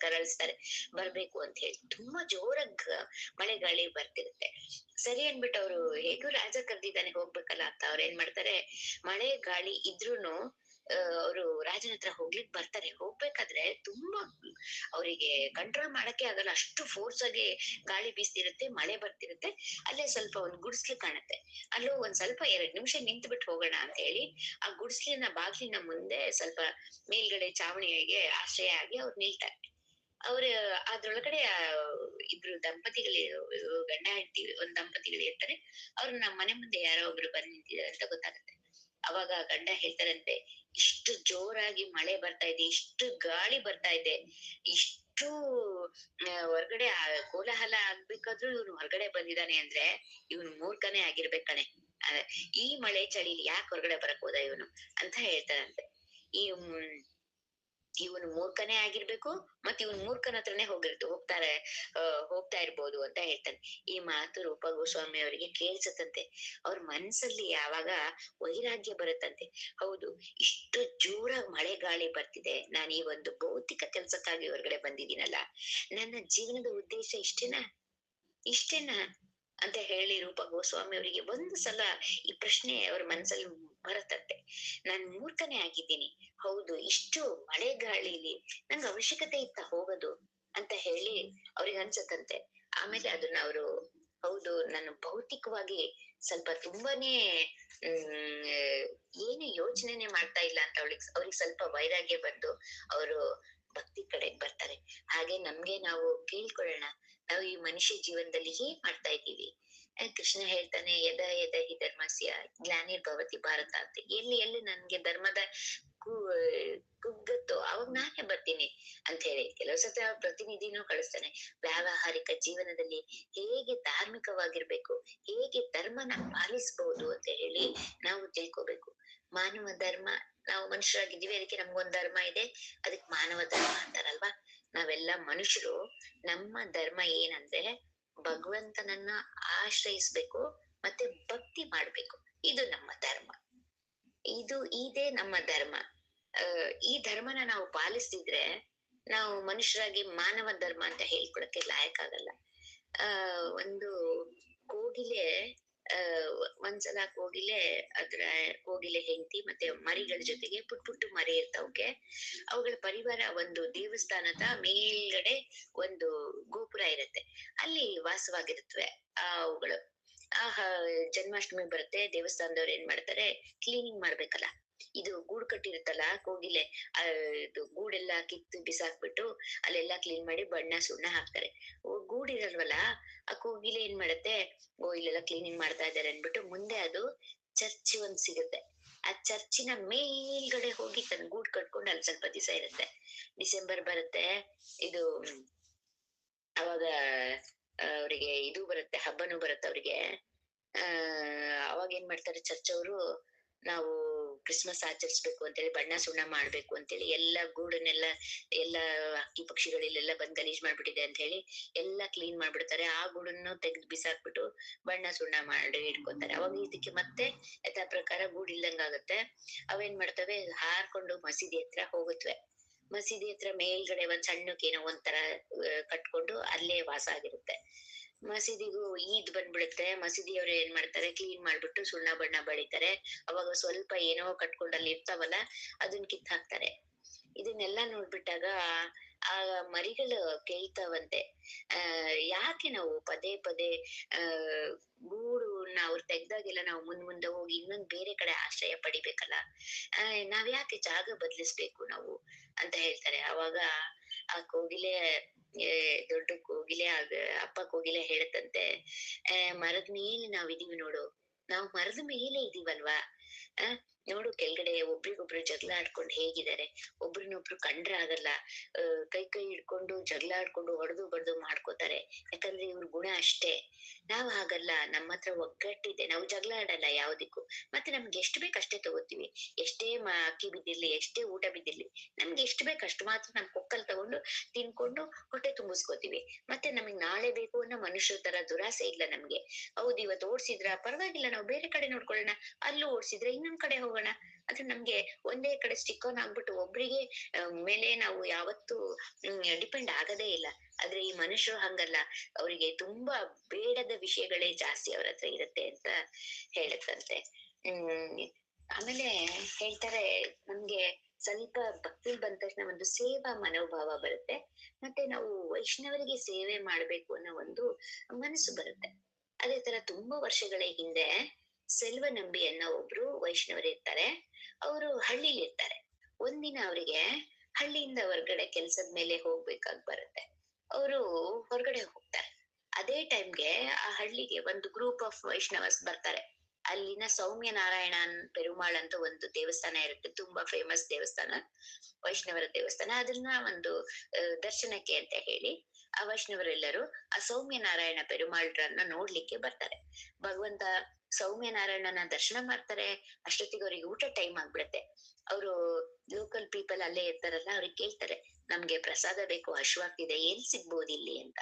ಕರಳಿಸ್ತಾರೆ ಬರ್ಬೇಕು ಅಂತ ಹೇಳಿ. ತುಂಬಾ ಜೋರಾಗಿ ಮಳೆಗಾಳಿ ಬರ್ತಿರುತ್ತೆ. ಸರಿ ಅನ್ಬಿಟ್ಟು ಅವ್ರು ಹೇಗೂ ರಾಜ ಕರ್ದಿದ್ದಾನೆ ಹೋಗ್ಬೇಕಲ್ಲ ಅಂತ ಅವ್ರ ಏನ್ ಮಾಡ್ತಾರೆ, ಮಳೆ ಗಾಳಿ ಇದ್ರೂನು ಅವರು ರಾಜನ ಹತ್ರ ಹೋಗ್ಲಿಕ್ಕೆ ಬರ್ತಾರೆ. ಹೋಗ್ಬೇಕಾದ್ರೆ ತುಂಬಾ ಅವರಿಗೆ ಕಂಟ್ರೋಲ್ ಮಾಡಕ್ಕೆ ಆಗಲ್ಲ, ಅಷ್ಟು ಫೋರ್ಸ್ ಆಗಿ ಗಾಳಿ ಬೀಸ್ತಿರುತ್ತೆ, ಮಳೆ ಬರ್ತಿರುತ್ತೆ. ಅಲ್ಲೇ ಸ್ವಲ್ಪ ಒಂದ್ ಗುಡ್ಸ್ಲು ಕಾಣುತ್ತೆ. ಅಲ್ಲೂ ಒಂದ್ ಸ್ವಲ್ಪ 2 ನಿಮಿಷ ನಿಂತು ಬಿಟ್ಟು ಹೋಗೋಣ ಅಂತ ಹೇಳಿ ಆ ಗುಡ್ಸ್ಲಿನ ಬಾಗ್ಲಿನ ಮುಂದೆ ಸ್ವಲ್ಪ ಮೇಲ್ಗಡೆ ಚಾವಣಿಗೆ ಆಶ್ರಯ ಆಗಿ ಅವ್ರು ನಿಲ್ತಾರೆ. ಅವ್ರ ಅದ್ರೊಳಗಡೆ ಇಬ್ರು ದಂಪತಿಗಳು, ಗಂಡ ಹೆಂಡತಿ ಒಂದ್ ದಂಪತಿಗಳು ಇರ್ತಾರೆ. ಅವ್ರು ನಮ್ಮ ಮನೆ ಮುಂದೆ ಯಾರೋ ಒಬ್ರು ಬಂದ್ ನಿಂತಿದ್ದಾರೆ ಅಂತ ಗೊತ್ತಾಗುತ್ತೆ. ಅವಾಗ ಗಂಡ ಹೇಳ್ತಾರಂತೆ, ಇಷ್ಟು ಜೋರಾಗಿ ಮಳೆ ಬರ್ತಾ ಇದೆ, ಇಷ್ಟು ಗಾಳಿ ಬರ್ತಾ ಇದೆ, ಇಷ್ಟು ಹೊರ್ಗಡೆ ಕೋಲಾಹಲ ಆಗ್ಬೇಕಾದ್ರೂ ಇವ್ನು ಹೊರಗಡೆ ಬಂದಿದ್ದಾನೆ ಅಂದ್ರೆ ಇವ್ನು ಮೂರ್ಖನೇ ಆಗಿರ್ಬೇಕ್ ಕಣೆ. ಈ ಮಳೆ ಚಳಿಲಿ ಯಾಕೆ ಹೊರಗಡೆ ಬರಕ್ ಹೋದ ಇವನು ಅಂತ ಹೇಳ್ತಾರಂತೆ. ಈ ಇವನು ಮೂರ್ಖನೇ ಆಗಿರ್ಬೇಕು, ಮತ್ತೆ ಇವನ್ ಮೂರ್ಖನ ಹತ್ರನೇ ಹೋಗ್ತಾ ಇರ್ಬೋದು ಅಂತ ಹೇಳ್ತಾನೆ. ಈ ಮಾತು ರೂಪ ಗೋಸ್ವಾಮಿ ಅವರಿಗೆ ಕೇಳಿಸತ್ತಂತೆ. ಅವ್ರ ಮನ್ಸಲ್ಲಿ ಯಾವಾಗ ವೈರಾಗ್ಯ ಬರುತ್ತಂತೆ. ಹೌದು, ಇಷ್ಟು ಜೋರಾಗಿ ಮಳೆ ಗಾಳಿ ಬರ್ತಿದೆ, ನಾನು ಈ ಒಂದು ಭೌತಿಕ ಕೆಲ್ಸಕ್ಕಾಗಿ ಹೊರಗಡೆ ಬಂದಿದ್ದೀನಲ್ಲ, ನನ್ನ ಜೀವನದ ಉದ್ದೇಶ ಇಷ್ಟೇನಾ ಅಂತ ಹೇಳಿ ರೂಪ ಗೋಸ್ವಾಮಿ ಅವರಿಗೆ ಒಂದು ಸಲ ಈ ಪ್ರಶ್ನೆ ಅವ್ರ ಮನ್ಸಲ್ಲಿ ಬರತ್ತಂತೆ. ನಾನ್ ಮೂರ್ಖನೇ ಆಗಿದ್ದೀನಿ, ಹೌದು, ಇಷ್ಟು ಮಳೆ ಗಾಳಿಲಿ ನಂಗೆ ಅವಶ್ಯಕತೆ ಇತ್ತ ಹೋಗೋದು ಅಂತ ಹೇಳಿ ಅವ್ರಿಗೆ ಅನ್ಸತ್ತಂತೆ. ಆಮೇಲೆ ಅದನ್ನ ಅವರು, ಹೌದು, ನಾನು ಭೌತಿಕವಾಗಿ ಸ್ವಲ್ಪ ತುಂಬಾನೇ ಏನು ಯೋಚನೆನೆ ಮಾಡ್ತಾ ಇಲ್ಲ ಅಂತ ಅವ್ರಿಗೆ ಸ್ವಲ್ಪ ವೈರಾಗ್ಯ ಬಂದು ಅವರು ಭಕ್ತಿ ಕಡೆಗ್ ಬರ್ತಾರೆ. ಹಾಗೆ ನಮ್ಗೆ ನಾವು ಕೇಳ್ಕೊಳ್ಳೋಣ, ನಾವು ಈ ಮನುಷ್ಯ ಜೀವನದಲ್ಲಿ ಹೇಗ್ ಮಾಡ್ತಾ ಇದ್ದೀವಿ. ಕೃಷ್ಣ ಹೇಳ್ತಾನೆ, ಯದ ಯದ ಹಿ ಧರ್ಮಸ್ಯ ಗ್ಲಾನಿರ್ಭವತಿ ಭಾರತ ಅಂತ. ಎಲ್ಲಿ ನನ್ಗೆ ಧರ್ಮದ ಕುಗ್ಗತ್ತೋ ಅವಾಗ ನಾನೇ ಬರ್ತೀನಿ ಅಂತ ಹೇಳಿ ಕೆಲವು ಸತ ಪ್ರತಿನಿಧಿನೂ ಕಳಿಸ್ತಾನೆ. ವ್ಯಾವಹಾರಿಕ ಜೀವನದಲ್ಲಿ ಹೇಗೆ ಧಾರ್ಮಿಕವಾಗಿರ್ಬೇಕು, ಹೇಗೆ ಧರ್ಮನ ಪಾಲಿಸಬಹುದು ಅಂತ ಹೇಳಿ ನಾವು ತಿಳ್ಕೋಬೇಕು. ಮಾನವ ಧರ್ಮ, ನಾವು ಮನುಷ್ಯರಾಗಿದ್ದೀವಿ, ಅದಕ್ಕೆ ನಮ್ಗೊಂದ್ ಧರ್ಮ ಇದೆ, ಅದಕ್ಕೆ ಮಾನವ ಧರ್ಮ ಅಂತಾರಲ್ವಾ. ನಾವೆಲ್ಲ ಮನುಷ್ಯರು, ನಮ್ಮ ಧರ್ಮ ಏನಂದ್ರೆ ಭಗವಂತನನ್ನ ಆಶ್ರಯಿಸ್ಬೇಕು ಮತ್ತೆ ಭಕ್ತಿ ಮಾಡ್ಬೇಕು. ಇದು ನಮ್ಮ ಧರ್ಮ, ಇದೇ ನಮ್ಮ ಧರ್ಮ. ಈ ಧರ್ಮನ ನಾವು ಪಾಲಿಸ್ತಿದ್ರೆ ನಾವು ಮನುಷ್ಯರಾಗಿ ಮಾನವ ಧರ್ಮ ಅಂತ ಹೇಳ್ಕೊಳಕ್ಕೆ ಲಾಯಕ್ಕಾಗಲ್ಲ. ಒಂದು ಕೋಗಿಲೆ ಒಂದ್ಸಲ ಕೋಗಿಲೆ ಹೆಂಡತಿ ಮತ್ತೆ ಮರಿಗಳ ಜೊತೆಗೆ ಪುಟ್ ಪುಟ್ಟು ಮರಿ ಇರ್ತಾವಕ್ಕೆ. ಅವುಗಳ ಪರಿವಾರ ಒಂದು ದೇವಸ್ಥಾನದ ಮೇಲ್ಗಡೆ ಒಂದು ಗೋಪುರ ಇರುತ್ತೆ, ಅಲ್ಲಿ ವಾಸವಾಗಿರುತ್ತವೆ ಅವುಗಳು. ಜನ್ಮಾಷ್ಟಮಿ ಬರುತ್ತೆ, ದೇವಸ್ಥಾನದವ್ರು ಏನ್ ಮಾಡ್ತಾರೆ, ಕ್ಲೀನಿಂಗ್ ಮಾಡ್ಬೇಕಲ್ಲ, ಇದು ಗೂಡು ಕಟ್ಟಿರುತ್ತಲ್ಲ ಕೋಗಿಲೆ, ಇದು ಗೂಡೆಲ್ಲ ಕಿತ್ತು ಬಿಸಾಕ್ಬಿಟ್ಟು ಅಲ್ಲೆಲ್ಲಾ ಕ್ಲೀನ್ ಮಾಡಿ ಬಣ್ಣ ಸುಣ್ಣ ಹಾಕ್ತಾರೆ. ಗೂಡಿರಲ್ವಲ್ಲ, ಆ ಕೋಗಿಲೆ ಏನ್ ಮಾಡುತ್ತೆ, ಇಲ್ಲೆಲ್ಲ ಕ್ಲೀನಿಂಗ್ ಮಾಡ್ತಾ ಇದಾರೆ ಅನ್ಬಿಟ್ಟು ಮುಂದೆ ಅದು ಚರ್ಚ್ ಒಂದ್ ಸಿಗುತ್ತೆ, ಆ ಚರ್ಚಿನ ಮೇಲ್ಗಡೆ ಹೋಗಿ ತನ್ನ ಗೂಡ್ ಕಟ್ಕೊಂಡು ಅಲ್ಲಿ ಸ್ವಲ್ಪ ದಿವಸ ಇರುತ್ತೆ. ಡಿಸೆಂಬರ್ ಬರುತ್ತೆ, ಇದು ಅವಾಗ ಅವರಿಗೆ ಇದು ಬರುತ್ತೆ, ಹಬ್ಬನೂ ಬರುತ್ತೆ ಅವ್ರಿಗೆ. ಅವಾಗ ಏನ್ ಮಾಡ್ತಾರೆ ಚರ್ಚ್ ಅವರು, ನಾವು ಕ್ರಿಸ್ಮಸ್ ಆಚರಿಸ್ಬೇಕು ಅಂತೇಳಿ, ಬಣ್ಣ ಸುಣ್ಣ ಮಾಡ್ಬೇಕು ಅಂತೇಳಿ ಎಲ್ಲಾ ಗೂಡನ್ನೆಲ್ಲ, ಎಲ್ಲಾ ಹಕ್ಕಿ ಪಕ್ಷಿಗಳಿಲ್ಲೆಲ್ಲ ಬಂದ್ ಗಲೀಜ್ ಮಾಡ್ಬಿಟ್ಟಿದೆ ಅಂತ ಹೇಳಿ ಎಲ್ಲಾ ಕ್ಲೀನ್ ಮಾಡ್ಬಿಡ್ತಾರೆ. ಆ ಗೂಡನ್ನು ತೆಗ್ದು ಬಿಸಾಕ್ಬಿಟ್ಟು ಬಣ್ಣ ಸುಣ್ಣ ಮಾಡಿ ಇಟ್ಕೋತಾರೆ. ಅವಾಗ ಇದಕ್ಕೆ ಮತ್ತೆ ಯಥಾ ಪ್ರಕಾರ ಗೂಡ್ ಇಲ್ದಂಗ ಆಗುತ್ತೆ. ಅವೇನ್ ಮಾಡ್ತವೆ, ಹಾರ್ಕೊಂಡು ಮಸೀದಿ ಹತ್ರ ಹೋಗುತ್ತವೆ. ಮಸೀದಿ ಹತ್ರ ಮೇಲ್ಗಡೆ ಒಂದ್ ಸಣ್ಣಕ್ಕೇನೋ ಒಂಥರ ಕಟ್ಕೊಂಡು ಅಲ್ಲೇ ವಾಸ ಆಗಿರುತ್ತೆ. ಮಸೀದಿಗೂ ಈದ್ ಬಂದ್ಬಿಡುತ್ತೆ, ಮಸೀದಿಯವ್ರು ಏನ್ ಮಾಡ್ತಾರೆ, ಕ್ಲೀನ್ ಮಾಡ್ಬಿಟ್ಟು ಸುಣ್ಣ ಬಣ್ಣ ಬಳಿತಾರೆ. ಅವಾಗ ಸ್ವಲ್ಪ ಏನೋ ಕಟ್ಕೊಂಡಲ್ಲಿ ಇರ್ತಾವಲ್ಲ, ಅದನ್ನ ಕಿತ್ ಹಾಕ್ತಾರೆ. ಇದನ್ನೆಲ್ಲಾ ನೋಡ್ಬಿಟ್ಟಾಗ ಆ ಮರಿಗಳು ಕೇಳ್ತಾವಂತೆ, ಯಾಕೆ ನಾವು ಪದೇ ಪದೇ ಆ ಗೂಡನ್ನ ಅವ್ರು ತೆಗ್ದಾಗೆಲ್ಲ ನಾವು ಮುಂದೆ ಹೋಗಿ ಇನ್ನೊಂದ್ ಬೇರೆ ಕಡೆ ಆಶ್ರಯ ಪಡಿಬೇಕಲ್ಲ, ನಾವ್ ಯಾಕೆ ಜಾಗ ಬದಲಿಸ್ಬೇಕು ನಾವು ಅಂತ ಹೇಳ್ತಾರೆ. ಅವಾಗ ಆ ಕೋಗಿಲೆ, ದೊಡ್ಡ ಕೋಗಿಲೆ, ಅಪ್ಪ ಕೋಗಿಲೆ ಹೇಳತ್ತಂತೆ, ಮರದ ಮೇಲೆ ನಾವಿದೀವಿ ನೋಡು, ನಾವು ಮರದ ಮೇಲೆ ಇದೀವಲ್ವಾ, ನೋಡು ಕೆಳಗಡೆ ಒಬ್ರಿಗೊಬ್ರು ಜಗಳ ಆಡ್ಕೊಂಡು ಹೇಗಿದ್ದಾರೆ, ಒಬ್ರನ್ನೊಬ್ರು ಕಂಡ್ರೆ ಆಗಲ್ಲ, ಕೈ ಹಿಡ್ಕೊಂಡು ಜಗಳ ಆಡ್ಕೊಂಡು ಹೊಡೆದು ಬಡ್ದು ಮಾಡ್ಕೋತಾರೆ, ಯಾಕಂದ್ರೆ ಇವ್ರ ಗುಣ ಅಷ್ಟೇ. ನಾವ್ ಹಾಗಲ್ಲ, ನಮ್ಮ ಹತ್ರ ಒಗ್ಗಟ್ಟಿದೆ, ನಾವು ಜಗಳ ಆಡಲ್ಲ ಯಾವ್ದಿಕ್ಕೂ, ಮತ್ತೆ ನಮ್ಗೆ ಎಷ್ಟು ಬೇಕು ಅಷ್ಟೇ ತಗೋತೀವಿ, ಎಷ್ಟೇ ಅಕ್ಕಿ ಬಿದ್ದಿರ್ಲಿ, ಎಷ್ಟೇ ಊಟ ಬಿದ್ದಿರ್ಲಿ, ನಮ್ಗೆ ಎಷ್ಟು ಬೇಕು ಅಷ್ಟು ಮಾತ್ರ ನಮ್ ಕೊಕ್ಕಲ್ ತಗೊಂಡು ತಿನ್ಕೊಂಡು ಹೊಟ್ಟೆ ತುಂಬಿಸ್ಕೋತೀವಿ. ಮತ್ತೆ ನಮಗ್ ನಾಳೆ ಬೇಕು ಅನ್ನೋ ಮನುಷ್ಯರ ತರ ದುರಾಸೆ ಇಲ್ಲ ನಮ್ಗೆ. ಹೌದು, ಇವತ್ತು ಓಡ್ಸಿದ್ರ ಪರವಾಗಿಲ್ಲ, ನಾವು ಬೇರೆ ಕಡೆ ನೋಡ್ಕೊಳ್ಳೋಣ, ಅಲ್ಲೂ ಓಡ್ಸಿದ್ರೆ ಇನ್ನೊಂದ್ ಕಡೆ ಹೋಗೋಣ. ಅದು ನಮ್ಗೆ ಒಂದೇ ಕಡೆ ಸ್ಟಿಕ್ ಆನ್ ಆಗ್ಬಿಟ್ಟು ಒಬ್ರಿಗೆ ಮೇಲೆ ನಾವು ಯಾವತ್ತೂ ಡಿಪೆಂಡ್ ಆಗದೇ ಇಲ್ಲ. ಆದ್ರೆ ಈ ಮನುಷ್ಯರು ಹಂಗಲ್ಲ, ಅವರಿಗೆ ತುಂಬಾ ಬೇಡದ ವಿಷಯಗಳೇ ಜಾಸ್ತಿ ಅವ್ರ ಹತ್ರ ಇರುತ್ತೆ ಅಂತ ಹೇಳುತ್ತಂತೆ. ಆಮೇಲೆ ಹೇಳ್ತಾರೆ, ನಮ್ಗೆ ಸ್ವಲ್ಪ ಭಕ್ತಿ ಬಂದ ತಕ್ಷಣ ಒಂದು ಸೇವಾ ಮನೋಭಾವ ಬರುತ್ತೆ, ಮತ್ತೆ ನಾವು ವೈಷ್ಣವರಿಗೆ ಸೇವೆ ಮಾಡ್ಬೇಕು ಅನ್ನೋ ಒಂದು ಮನಸ್ಸು ಬರುತ್ತೆ. ಅದೇ ತರ ತುಂಬಾ ವರ್ಷಗಳ ಹಿಂದೆ ಸೆಲ್ವನಂಬಿ ಅನ್ನೋ ಒಬ್ರು ವೈಷ್ಣವರು ಇರ್ತಾರೆ. ಅವರು ಹಳ್ಳಿಲಿ ಇರ್ತಾರೆ. ಒಂದಿನ ಅವರಿಗೆ ಹಳ್ಳಿಯಿಂದ ಹೊರಗಡೆ ಕೆಲ್ಸದ ಮೇಲೆ ಹೋಗ್ಬೇಕಾಗ್ ಬರುತ್ತೆ. ಅವರು ಹೊರಗಡೆ ಹೋಗ್ತಾರೆ. ಅದೇ ಟೈಮ್ಗೆ ಆ ಹಳ್ಳಿಗೆ ಒಂದು ಗ್ರೂಪ್ ಆಫ್ ವೈಷ್ಣವಸ್ ಬರ್ತಾರೆ. ಅಲ್ಲಿನ ಸೌಮ್ಯ ನಾರಾಯಣನ್ ಪೆರುಮಾಳ್ ಅಂತ ಒಂದು ದೇವಸ್ಥಾನ ಇರುತ್ತೆ, ತುಂಬಾ ಫೇಮಸ್ ದೇವಸ್ಥಾನ, ವೈಷ್ಣವರ ದೇವಸ್ಥಾನ. ಅದನ್ನ ಒಂದು ದರ್ಶನಕ್ಕೆ ಅಂತ ಹೇಳಿ ಆ ವೈಷ್ಣವರೆಲ್ಲರೂ ಆ ಸೌಮ್ಯ ನಾರಾಯಣ ಪೆರುಮಾಳ್ರನ್ನ ನೋಡ್ಲಿಕ್ಕೆ ಬರ್ತಾರೆ. ಭಗವಂತ ಸೌಮ್ಯ ನಾರಾಯಣನ ದರ್ಶನ ಮಾಡ್ತಾರೆ. ಅಷ್ಟೊತ್ತಿಗೆ ಅವ್ರಿಗೆ ಊಟ ಟೈಮ್ ಆಗ್ಬಿಡತ್ತೆ. ಅವರು ಲೋಕಲ್ ಪೀಪಲ್ ಅಲ್ಲೇ ಇರ್ತಾರಲ್ಲ, ಅವ್ರಿಗೆ ಕೇಳ್ತಾರೆ, ನಮ್ಗೆ ಪ್ರಸಾದ ಬೇಕು, ಹಶ್ವಾಗ್ತಿದೆ, ಏನ್ ಸಿಗ್ಬೋದು ಇಲ್ಲಿ ಅಂತ.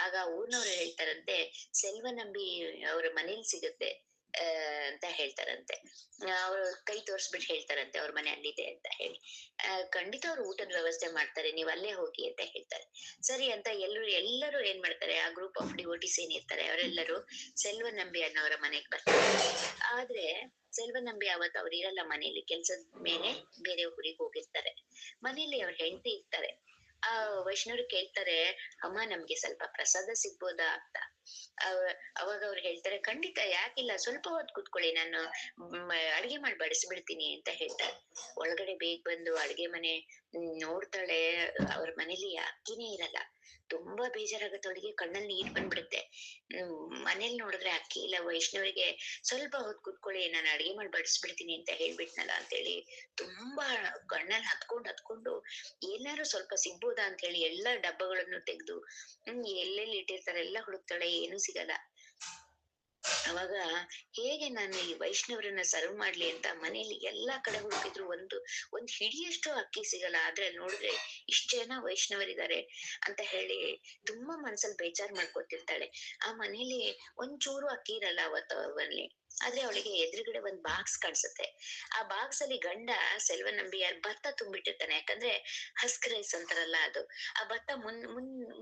ಆಗ ಊರ್ನವ್ರು ಹೇಳ್ತಾರಂತೆ, ಸೆಲ್ವನಂಬಿ ಅವ್ರ ಮನೇಲಿ ಸಿಗುತ್ತೆ ಅಂತ ಹೇಳ್ತಾರಂತೆ. ಅವ್ರು ಕೈ ತೋರ್ಸ್ಬಿಟ್ಟು ಹೇಳ್ತಾರಂತೆ ಅವ್ರ ಮನೆ ಅಲ್ಲಿದೆ ಅಂತ ಹೇಳಿ. ಖಂಡಿತ ಅವ್ರು ಊಟದ ವ್ಯವಸ್ಥೆ ಮಾಡ್ತಾರೆ, ನೀವ್ ಅಲ್ಲೇ ಹೋಗಿ ಅಂತ ಹೇಳ್ತಾರೆ. ಸರಿ ಅಂತ ಎಲ್ಲರೂ ಏನ್ ಮಾಡ್ತಾರೆ, ಆ ಗ್ರೂಪ್ ಆಫ್ ಡಿವೋಟಿಸ್ ಏನಿರ್ತಾರೆ ಅವರೆಲ್ಲರೂ ಸೆಲ್ವನಂಬಿ ಅನ್ನೋರ ಮನೆಗ್ ಬರ್ತಾರೆ. ಆದ್ರೆ ಸೆಲ್ವನಂಬಿ ಅವತ್ತು ಅವ್ರು ಇರಲ್ಲ ಮನೇಲಿ, ಕೆಲ್ಸದ ಮೇಲೆ ಬೇರೆ ಊರಿಗೆ ಹೋಗಿರ್ತಾರೆ. ಮನೇಲಿ ಅವ್ರ ಹೆಂಡತಿ ಇರ್ತಾರೆ. ಆ ವೈಷ್ಣವರು ಕೇಳ್ತಾರೆ, ಅಮ್ಮ ನಮ್ಗೆ ಸ್ವಲ್ಪ ಪ್ರಸಾದ ಸಿಗ್ಬೋದಾ ಅಂತ. ಅವಾಗ ಅವ್ರು ಹೇಳ್ತಾರೆ, ಖಂಡಿತ, ಯಾಕಿಲ್ಲ, ಸ್ವಲ್ಪ ಹೊತ್ತು ಕೂತ್ಕೊಳ್ಳಿ, ನಾನು ಅಡ್ಗೆ ಮಾಡಿ ಬಡಿಸ್ಬಿಡ್ತೀನಿ ಅಂತ ಹೇಳ್ತಾರೆ. ಒಳಗಡೆ ಬೇಗ ಬಂದು ಅಡ್ಗೆ ಮನೆ ನೋಡ್ತಾಳೆ, ಅವ್ರ ಮನೇಲಿ ಅಕ್ಕಿನೇ ಇರಲ್ಲ. ತುಂಬಾ ಬೇಜಾರಾಗತ್ತೆ ಅವಳಿಗೆ, ಕಣ್ಣಲ್ಲಿ ನೀರ್ ಬಂದ್ಬಿಡುತ್ತೆ. ಮನೇಲಿ ನೋಡಿದ್ರೆ ಅಕ್ಕಿ ಇಲ್ಲ. ವೈಷ್ಣವಿಗೆ ಸ್ವಲ್ಪ ಹೊತ್ತು ಕೂತ್ಕೊಳ್ಳಿ, ನಾನು ಅಡ್ಗೆ ಮಾಡಿ ಬಡಿಸ್ಬಿಡ್ತೀನಿ ಅಂತ ಹೇಳ್ಬಿಟ್ನಲ್ಲ ಅಂತೇಳಿ ತುಂಬಾ ಕಣ್ಣಲ್ಲಿ ಹತ್ಕೊಂಡು ಏನಾದ್ರು ಸ್ವಲ್ಪ ಸಿಗ್ಬೋದಾ ಅಂತ ಹೇಳಿ ಎಲ್ಲಾ ಡಬ್ಬಗಳನ್ನು ತೆಗ್ದು ಎಲ್ಲೆಲ್ಲಿ ಇಟ್ಟಿರ್ತಾರೆ ಎಲ್ಲ ಹುಡುಕ್ತಾಳೆ, ಏನೂ ಸಿಗಲ್ಲ. ಅವಾಗ ಹೇಗೆ ನಾನು ಈ ವೈಷ್ಣವರನ್ನ ಸರ್ವ್ ಮಾಡ್ಲಿ ಅಂತ ಮನೇಲಿ ಎಲ್ಲಾ ಕಡೆ ಹುಡುಕಿದ್ರು ಒಂದ್ ಹಿಡಿಯಷ್ಟು ಅಕ್ಕಿ ಸಿಗಲ್ಲ. ಆದ್ರೆ ನೋಡಿದ್ರೆ ಇಷ್ಟ ಜನ ವೈಷ್ಣವರಿದ್ದಾರೆ ಅಂತ ಹೇಳಿ ತುಂಬಾ ಮನ್ಸಲ್ಲಿ ಬೇಜಾರ್ ಮಾಡ್ಕೊತಿರ್ತಾಳೆ. ಆ ಮನೇಲಿ ಒಂಚೂರು ಅಕ್ಕಿ ಇರಲ್ಲ ಅವತ್ತು ಅವಲ್ಲಿ. ಆದ್ರೆ ಅವಳಿಗೆ ಎದುರುಗಡೆ ಒಂದ್ ಬಾಕ್ಸ್ ಕಾಣಿಸುತ್ತೆ. ಆ ಬಾಕ್ಸ್ ಅಲ್ಲಿ ಗಂಡ ಸೆಲ್ವನಂಬಿಯಾರ್ ಭತ್ತ ತುಂಬಿಟ್ಟಿರ್ತಾನೆ. ಯಾಕಂದ್ರೆ ಹಸ್ಕ್ ರೈಸ್ ಅಂತಾರಲ್ಲ ಅದು. ಆ ಭತ್ತ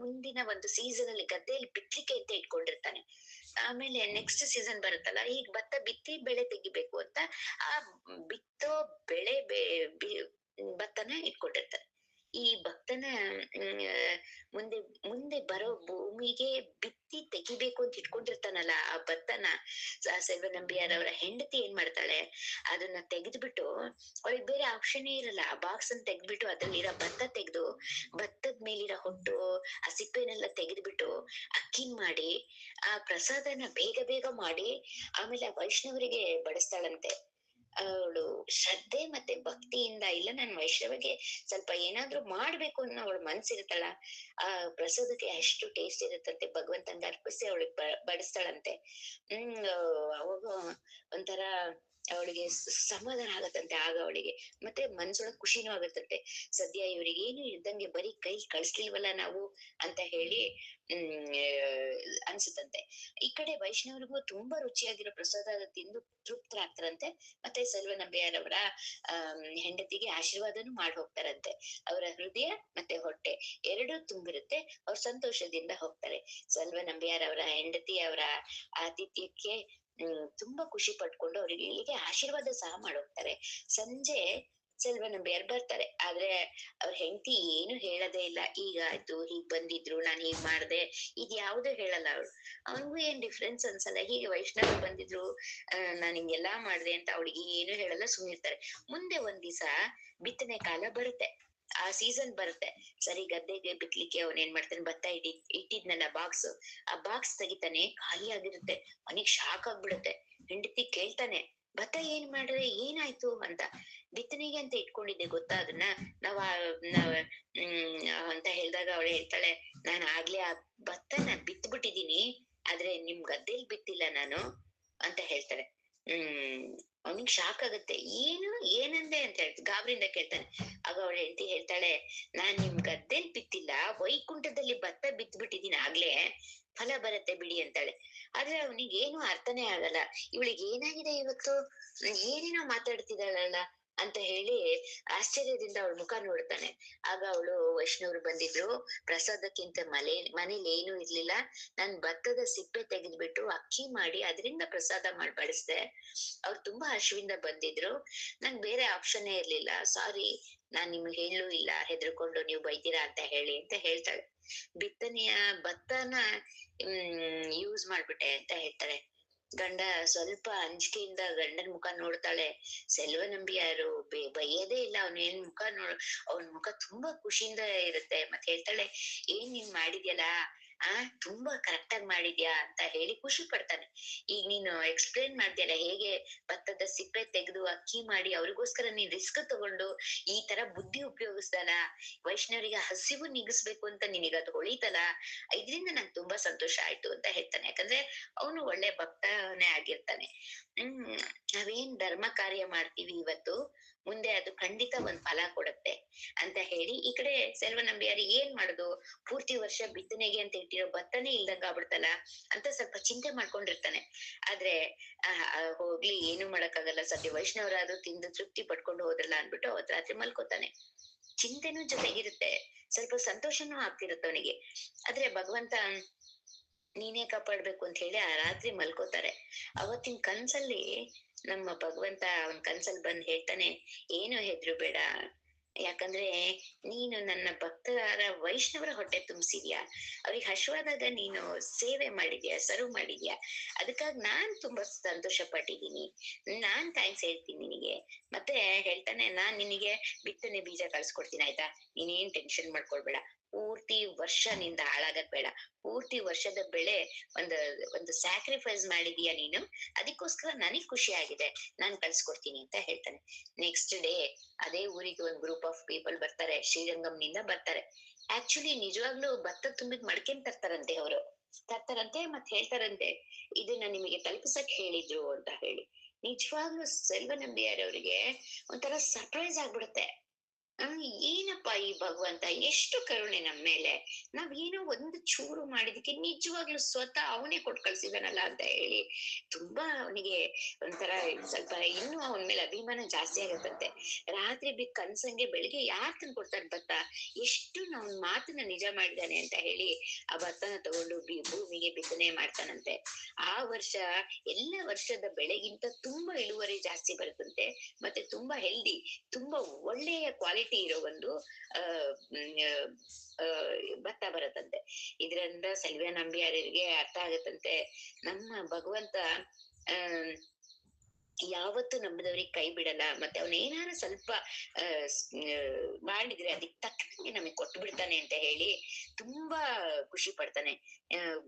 ಮುಂದಿನ ಒಂದು ಸೀಸನ್ ಅಲ್ಲಿ ಗದ್ದೆಯಲ್ಲಿ ಬಿತ್ತಲಿಕ್ಕೆ ಅಂತ ಇಟ್ಕೊಂಡಿರ್ತಾನೆ. ಆಮೇಲೆ ನೆಕ್ಸ್ಟ್ ಸೀಸನ್ ಬರುತ್ತಲ್ಲ, ಈಗ ಭತ್ತ ಬಿತ್ತಿ ಬೆಳೆ ತೆಗಿಬೇಕು ಅಂತ ಆ ಬಿತ್ತೋ ಬೆಳೆ ಭತ್ತನ ಇಟ್ಕೊಂಡಿರ್ತಾರೆ. ಈ ಭಕ್ತನ ಮುಂದೆ ಮುಂದೆ ಬರೋ ಭೂಮಿಗೆ ಬಿತ್ತಿ ತೆಗಿಬೇಕು ಅಂತ ಇಟ್ಕೊಂಡಿರ್ತಾನಲ್ಲ ಆ ಭತ್ತನ, ಸೆಲ್ವನಂಬಿಯಾರ್ ಅವರ ಹೆಂಡತಿ ಏನ್ ಮಾಡ್ತಾಳೆ, ಅದನ್ನ ತೆಗೆದ್ಬಿಟ್ಟು, ಅವಳಿಗೆ ಬೇರೆ ಆಪ್ಷನ್ ಇರಲ್ಲ, ಆ ಬಾಕ್ಸ್ ಅನ್ನ ತೆಗ್ದ್ಬಿಟ್ಟು ಅದ್ರಲ್ಲಿರೋ ಭತ್ತ ತೆಗೆದು ಭತ್ತದ ಮೇಲಿರೋ ಹೊಟ್ಟು ಆ ಸಿಪ್ಪೆನೆಲ್ಲ ತೆಗೆದ್ಬಿಟ್ಟು ಅಕ್ಕಿನ್ ಮಾಡಿ ಆ ಪ್ರಸಾದನ ಬೇಗ ಬೇಗ ಮಾಡಿ ಆಮೇಲೆ ಆ ವೈಷ್ಣವರಿಗೆ ಬಡಿಸ್ತಾಳಂತೆ. ಅವಳು ಶ್ರದ್ಧೆ ಮತ್ತೆ ಭಕ್ತಿಯಿಂದ, ಇಲ್ಲ ನನ್ ವೈಷ್ಣವಿಗೆ ಸ್ವಲ್ಪ ಏನಾದ್ರೂ ಮಾಡ್ಬೇಕು ಅನ್ನೋ ಅವಳ ಮನ್ಸಿರುತ್ತಲ್ಲ, ಆ ಪ್ರಸಾದಕ್ಕೆ ಅಷ್ಟು ಟೇಸ್ಟ್ ಇರುತ್ತಂತೆ, ಭಗವಂತಂಗ ಅರ್ಪಿಸಿ ಅವಳಿಗೆ ಬಡಿಸ್ತಾಳಂತೆ. ಅವಾಗ ಒಂಥರ ಅವಳಿಗೆ ಸಮಾಧಾನ ಆಗತ್ತಂತೆ. ಆಗ ಅವಳಿಗೆ ಮತ್ತೆ ಮನ್ಸೊಳಗ್ ಖುಷಿನೂ ಆಗತ್ತಂತೆ. ಸದ್ಯ ಇವ್ರಿಗೆ ಏನು ಇದ್ದಂಗೆ ಬರೀ ಕೈ ಕಳಿಸ್ಲಿಲ್ವಲ್ಲ ನಾವು ಅಂತ ಹೇಳಿ ಅನ್ಸುತ್ತಂತೆ. ಈ ಕಡೆ ವೈಷ್ಣವರಿಗೂ ತುಂಬಾ ರುಚಿಯಾಗಿರೋ ಪ್ರಸಾದ ತಿಂದು ತೃಪ್ತರಾಗ್ತಾರಂತೆ. ಮತ್ತೆ ಸೆಲ್ವನಂಬಿಯಾರವರ ಹೆಂಡತಿಗೆ ಆಶೀರ್ವಾದನೂ ಮಾಡಿ ಹೋಗ್ತಾರಂತೆ. ಅವರ ಹೃದಯ ಮತ್ತೆ ಹೊಟ್ಟೆ ಎರಡೂ ತುಂಬಿರುತ್ತೆ. ಅವ್ರು ಸಂತೋಷದಿಂದ ಹೋಗ್ತಾರೆ. ಸೆಲ್ವನಂಬಿಯಾರವರ ಹೆಂಡತಿ ಅವರ ಆತಿಥ್ಯಕ್ಕೆ ತುಂಬಾ ಖುಷಿ ಪಟ್ಕೊಂಡು ಅವರಿಗೆ ಇಲ್ಲಿಗೆ ಆಶೀರ್ವಾದ ಸಹ ಮಾಡೋಗ್ತಾರೆ. ಸಂಜೆ ಸೆಲ್ವನಂಬಿಯಾರ್ ಬರ್ತಾರೆ. ಆದ್ರೆ ಅವ್ರ ಹೆಂಡತಿ ಏನು ಹೇಳದೇ ಇಲ್ಲ. ಹೀಗಾಯ್ತು, ಹೀಗ್ ಬಂದಿದ್ರು, ನಾನ್ ಹೀಗ್ ಮಾಡ್ದೆ, ಇದ್ ಯಾವ್ದು ಹೇಳಲ್ಲ ಅವಳು. ಅವನಿಗೂ ಏನ್ ಡಿಫ್ರೆನ್ಸ್ ಅನ್ಸಲ್ಲ. ಹೀಗೆ ವೈಷ್ಣವ್ ಬಂದಿದ್ರು, ನಾನ್ ಹಿಂಗೆಲ್ಲಾ ಮಾಡ್ದೆ ಅಂತ ಅವಳಿಗೆ ಏನು ಹೇಳಲ್ಲ, ಸುಮ್ನಿರ್ತಾರೆ. ಮುಂದೆ ಒಂದ್ ದಿವಸ ಬಿತ್ತನೆ ಕಾಲ ಬರುತ್ತೆ. ಆ ಸೀಸನ್ ಬರುತ್ತೆ. ಸರಿ, ಗದ್ದೆಗೆ ಬಿತ್ಲಿಕ್ಕೆ ಅವನ್ ಏನ್ ಮಾಡ್ತಾನೆ, ಭತ್ತ ಇಟ್ಟಿದ್ನಲ್ಲ ಬಾಕ್ಸ್, ಆ ಬಾಕ್ಸ್ ತೆಗಿತಾನೆ, ಖಾಲಿ ಆಗಿರುತ್ತೆ. ಅವನಿಗೆ ಶಾಕ್ ಆಗ್ಬಿಡುತ್ತೆ. ಹೆಂಡತಿ ಕೇಳ್ತಾನೆ, ಭತ್ತ ಏನ್ ಮಾಡ್ರೆ, ಏನಾಯ್ತು ಅಂತ. ಬಿತ್ತನೆಗೆ ಅಂತ ಇಟ್ಕೊಂಡಿದ್ದೆ ಗೊತ್ತಾ ಅದನ್ನ, ನಾವ್ ಅಂತ ಹೇಳಿದಾಗ ಅವಳು ಹೇಳ್ತಾಳೆ, ನಾನ್ ಆಗ್ಲೇ ಆ ಭತ್ತನ ಬಿತ್ಬಿಟ್ಟಿದೀನಿ, ಆದ್ರೆ ನಿಮ್ ಗದ್ದೆಲ್ ಬಿತ್ತಿಲ್ಲ ನಾನು ಅಂತ ಹೇಳ್ತಾಳೆ. ಅವನಿಗೆ ಶಾಕ್ ಆಗುತ್ತೆ. ಏನು ಏನಂದೆ ಅಂತ ಹೇಳ್ತ ಗಾಬರಿಯಿಂದ ಕೇಳ್ತಾನೆ. ಆಗ ಅವಳ ಹೆಂಡತಿ ಹೇಳ್ತಾಳೆ, ನಾನ್ ನಿಮ್ ಗದ್ದೆಲ್ ಬಿತ್ತಿಲ್ಲ, ವೈಕುಂಠದಲ್ಲಿ ಭತ್ತ ಬಿತ್ಬಿಟ್ಟಿದೀನಿ ಆಗ್ಲೇ, ಫಲ ಬರುತ್ತೆ ಬಿಡಿ ಅಂತಾಳೆ. ಆದ್ರೆ ಅವನಿಗೆ ಏನು ಅರ್ಥನೇ ಆಗಲ್ಲ. ಇವಳಿಗೆ ಏನಾಗಿದೆ ಇವತ್ತು, ಏನೇನೋ ಮಾತಾಡ್ತಿದ್ದಾಳಲ್ಲ ಅಂತ ಹೇಳಿ ಆಶ್ಚರ್ಯದಿಂದ ಅವಳ ಮುಖ ನೋಡ್ತಾನೆ. ಆಗ ಅವಳು, ವೈಷ್ಣವರು ಬಂದಿದ್ರು, ಪ್ರಸಾದಕ್ಕಿಂತ ಮನೇಲಿ ಏನೂ ಇರ್ಲಿಲ್ಲ, ನಾನ್ ಭತ್ತದ ಸಿಪ್ಪೆ ತೆಗೆದ್ಬಿಟ್ಟು ಅಕ್ಕಿ ಮಾಡಿ ಅದರಿಂದ ಪ್ರಸಾದ ಮಾಡಿ ಬಡಿಸ್ದೆ, ಅವ್ರು ತುಂಬಾ ಹಶುವಿಂದ ಬಂದಿದ್ರು, ನಂಗ್ ಬೇರೆ ಆಪ್ಷನ್ನೇ ಇರ್ಲಿಲ್ಲ, ಸಾರಿ, ನಾನ್ ನಿಮ್ಗೆ ಹೇಳೂ ಇಲ್ಲ, ಹೆದರ್ಕೊಂಡು ನೀವು ಬೈತೀರಾ ಅಂತ ಹೇಳಿ ಅಂತ ಹೇಳ್ತಾಳೆ. ಬಿತ್ತನೆಯ ಭತ್ತನ ಯೂಸ್ ಮಾಡ್ಬಿಟ್ಟೆ ಅಂತ ಹೇಳ್ತಾರೆ. ಗಂಡ ಸ್ವಲ್ಪ ಅಂಜಿಕೆಯಿಂದ ಗಂಡನ ಮುಖ ನೋಡ್ತಾಳೆ. ಸೆಲ್ವನಂಬಿಯಾರು ಬೈಯದೇ ಇಲ್ಲ, ಅವನೇನ್ ಮುಖ ಅವನ್ ಮುಖ ತುಂಬಾ ಖುಷಿಯಿಂದ ಇರುತ್ತೆ. ಮತ್ತೆ ಹೇಳ್ತಾಳೆ, ಏನ್ ನೀನ್ ಮಾಡಿದ್ಯಲ್ಲ, ತುಂಬಾ ಕರೆಕ್ಟ್ ಆಗಿ ಮಾಡಿದ್ಯಾ ಅಂತ ಹೇಳಿ ಖುಷಿ ಪಡ್ತಾನೆ. ಈಗ ನೀನು ಎಕ್ಸ್ಪ್ಲೇನ್ ಮಾಡ್ದ್ಯಲ್ಲ, ಹೇಗೆ ಭತ್ತದ ಸಿಪ್ಪೆ ತೆಗೆದು ಅಕ್ಕಿ ಮಾಡಿ ಅವ್ರಿಗೋಸ್ಕರ ನೀನ್ ರಿಸ್ಕ್ ತಗೊಂಡು ಈ ತರ ಬುದ್ಧಿ ಉಪಯೋಗಿಸ್ದಲ್ಲ, ವೈಷ್ಣವರಿಗೆ ಹಸಿವು ನಿಗಿಸ್ಬೇಕು ಅಂತ ನಿನಗ ಅದು ಹೊಳಿತಲ್ಲ, ಇದ್ರಿಂದ ನಂಗೆ ತುಂಬಾ ಸಂತೋಷ ಆಯ್ತು ಅಂತ ಹೇಳ್ತಾನೆ. ಯಾಕಂದ್ರೆ ಅವನು ಒಳ್ಳೆ ಭಕ್ತನೇ ಆಗಿರ್ತಾನೆ. ನಾವೇನ್ ಧರ್ಮ ಕಾರ್ಯ ಮಾಡ್ತೀವಿ ಇವತ್ತು, ಮುಂದೆ ಅದು ಖಂಡಿತ ಒಂದ್ ಫಲ ಕೊಡುತ್ತೆ ಅಂತ ಹೇಳಿ, ಈ ಕಡೆ ಸೆಲ್ವನಂಬಿಯಾರು ಏನ್ ಮಾಡುದು, ಪೂರ್ತಿ ವರ್ಷ ಬಿತ್ತನೆಗೆ ಅಂತ ಇಟ್ಟಿರೋ ಭತ್ತನೇ ಇಲ್ದಂಗ ಆಗ್ಬಿಡ್ತಲ್ಲ ಅಂತ ಸ್ವಲ್ಪ ಚಿಂತೆ ಮಾಡ್ಕೊಂಡಿರ್ತಾನೆ. ಆದ್ರೆ ಹೋಗ್ಲಿ, ಏನು ಮಾಡಕ್ಕಾಗಲ್ಲ, ಸದ್ಯ ವೈಷ್ಣವರಾದ್ರೂ ತಿಂದು ತೃಪ್ತಿ ಪಡ್ಕೊಂಡು ಹೋದ್ರಲ್ಲ ಅನ್ಬಿಟ್ಟು ಅವತ್ ರಾತ್ರಿ ಮಲ್ಕೋತಾನೆ. ಚಿಂತೆನೂ ಜೊತೆಗಿರುತ್ತೆ, ಸ್ವಲ್ಪ ಸಂತೋಷನೂ ಆಗ್ತಿರುತ್ತೆ ಅವನಿಗೆ. ಆದ್ರೆ ಭಗವಂತ ನೀನೇ ಕಾಪಾಡ್ಬೇಕು ಅಂತ ಹೇಳಿ ಆ ರಾತ್ರಿ ಮಲ್ಕೋತಾರೆ. ಅವತ್ತಿನ ಕನ್ಸಲ್ಲಿ ನಮ್ಮ ಭಗವಂತ ಅವನ್ ಕನ್ಸಲ್ಲಿ ಬಂದ್ ಹೇಳ್ತಾನೆ, ಏನು ಹೆದ್ರು ಬೇಡ, ಯಾಕಂದ್ರೆ ನೀನು ನನ್ನ ಭಕ್ತರ ವೈಷ್ಣವರ ಹೊಟ್ಟೆ ತುಂಬಿಸಿದ್ಯಾ, ಅವ್ರಿಗೆ ಹಶ್ವಾದಾಗ ನೀನು ಸೇವೆ ಮಾಡಿದ್ಯಾ, ಸರ್ವ್ ಮಾಡಿದ್ಯಾ, ಅದಕ್ಕಾಗಿ ನಾನ್ ತುಂಬಾ ಸಂತೋಷ ಪಟ್ಟಿದ್ದೀನಿ, ನಾನ್ ಥ್ಯಾಂಕ್ಸ್ ಹೇಳ್ತೀನಿ ನಿನಗೆ. ಮತ್ತೆ ಹೇಳ್ತಾನೆ, ನಾನ್ ನಿನಗೆ ಬಿತ್ತನೆ ಬೀಜ ಕಳ್ಸ್ಕೊಡ್ತೀನಿ, ಆಯ್ತಾ, ನೀನೇನ್ ಟೆನ್ಷನ್ ಮಾಡ್ಕೊಳ್ಬೇಡ, ಪೂರ್ತಿ ವರ್ಷ ನಿಂದ ಹಾಳಾಗದ್ ಬೇಡ, ಪೂರ್ತಿ ವರ್ಷದ ಬೆಳೆ ಒಂದು ಒಂದು ಸ್ಯಾಕ್ರಿಫೈಸ್ ಮಾಡಿದೀಯ ನೀನು, ಅದಕ್ಕೋಸ್ಕರ ನನಗ್ ಖುಷಿ ಆಗಿದೆ, ನಾನ್ ಕಳ್ಸ್ಕೊಡ್ತೀನಿ ಅಂತ ಹೇಳ್ತಾನೆ. ನೆಕ್ಸ್ಟ್ ಡೇ ಅದೇ ಊರಿಗೆ ಒಂದ್ ಗ್ರೂಪ್ ಆಫ್ ಪೀಪಲ್ ಬರ್ತಾರೆ, ಶ್ರೀರಂಗಂನಿಂದ ಬರ್ತಾರೆ. ಆಕ್ಚುಲಿ ನಿಜವಾಗ್ಲೂ ಭತ್ತ ತುಂಬಿದ್ ಮಡ್ಕೆನ್ ತರ್ತಾರಂತೆ ಅವರು, ತರ್ತಾರಂತೆ ಮತ್ ಹೇಳ್ತಾರಂತೆ, ಇದನ್ನ ನಿಮಗೆ ತಲುಪಿಸಕ್ ಹೇಳಿದ್ರು ಅಂತ ಹೇಳಿ. ನಿಜವಾಗ್ಲೂ ಸೆಲ್ವನಂಬಿಯಾರ್ ಅವರಿಗೆ ಒಂಥರ ಸರ್ಪ್ರೈಸ್ ಆಗ್ಬಿಡುತ್ತೆ. ಆ, ಏನಪ್ಪ ಈ ಭಗವಂತ ಎಷ್ಟು ಕರುಣೆ ನಮ್ ಮೇಲೆ. ನಾವ್ ಏನೋ ಒಂದು ಚೂರು ಮಾಡಿದಕ್ಕೆ ನಿಜವಾಗ್ಲೂ ಸ್ವತಃ ಅವನೇ ಕೊಟ್ ಕಳ್ಸಿದಾನಲ್ಲ ಅಂತ ಹೇಳಿ ತುಂಬಾ ಅವನಿಗೆ ಒಂಥರ ಸ್ವಲ್ಪ ಇನ್ನೂ ಅವನ ಮೇಲೆ ಅಭಿಮಾನ ಜಾಸ್ತಿ ಆಗತ್ತಂತೆ. ರಾತ್ರಿ ಬಿದ್ದ ಕನ್ಸಂಗೆ ಬೆಳಿಗ್ಗೆ ಯಾರ್ ತಂದ್ ಕೊಡ್ತಾನೆ ಭತ್ತ, ಎಷ್ಟು ಅವ್ನ ಮಾತನ್ನ ನಿಜ ಮಾಡಿದಾನೆ ಅಂತ ಹೇಳಿ ಆ ಭತ್ತನ ತಗೊಂಡು ಭೂಮಿಗೆ ಬಿತ್ತನೆ ಮಾಡ್ತಾನಂತೆ. ಆ ವರ್ಷ ಎಲ್ಲ ವರ್ಷದ ಬೆಳೆಗಿಂತ ತುಂಬಾ ಇಳುವರಿ ಜಾಸ್ತಿ ಬರುತ್ತಂತೆ. ಮತ್ತೆ ತುಂಬಾ ಹೆಲ್ದಿ, ತುಂಬಾ ಒಳ್ಳೆಯ ಕ್ವಾಲಿಟಿ ಇರೋ ಒಂದು ಆ ಭತ್ತ ಬರುತ್ತಂತೆ. ಇದರಿಂದ ಸೆಲ್ವ ನಂಬಿಯಾರಿಗೆ ಅರ್ಥ ಆಗತ್ತಂತೆ, ನಮ್ಮ ಭಗವಂತ ಆ ಯಾವತ್ತು ನಂಬಿದವ್ರಿಗೆ ಕೈ ಬಿಡಲ್ಲ. ಮತ್ತೆ ಅವನ್ ಏನಾರ ಸ್ವಲ್ಪ ಮಾಡಿದ್ರೆ ಅದಕ್ ತಕ್ಕಂಗೆ ನಮಗ್ ಕೊಟ್ಟು ಬಿಡ್ತಾನೆ ಅಂತ ಹೇಳಿ ತುಂಬಾ ಖುಷಿ ಪಡ್ತಾನೆ.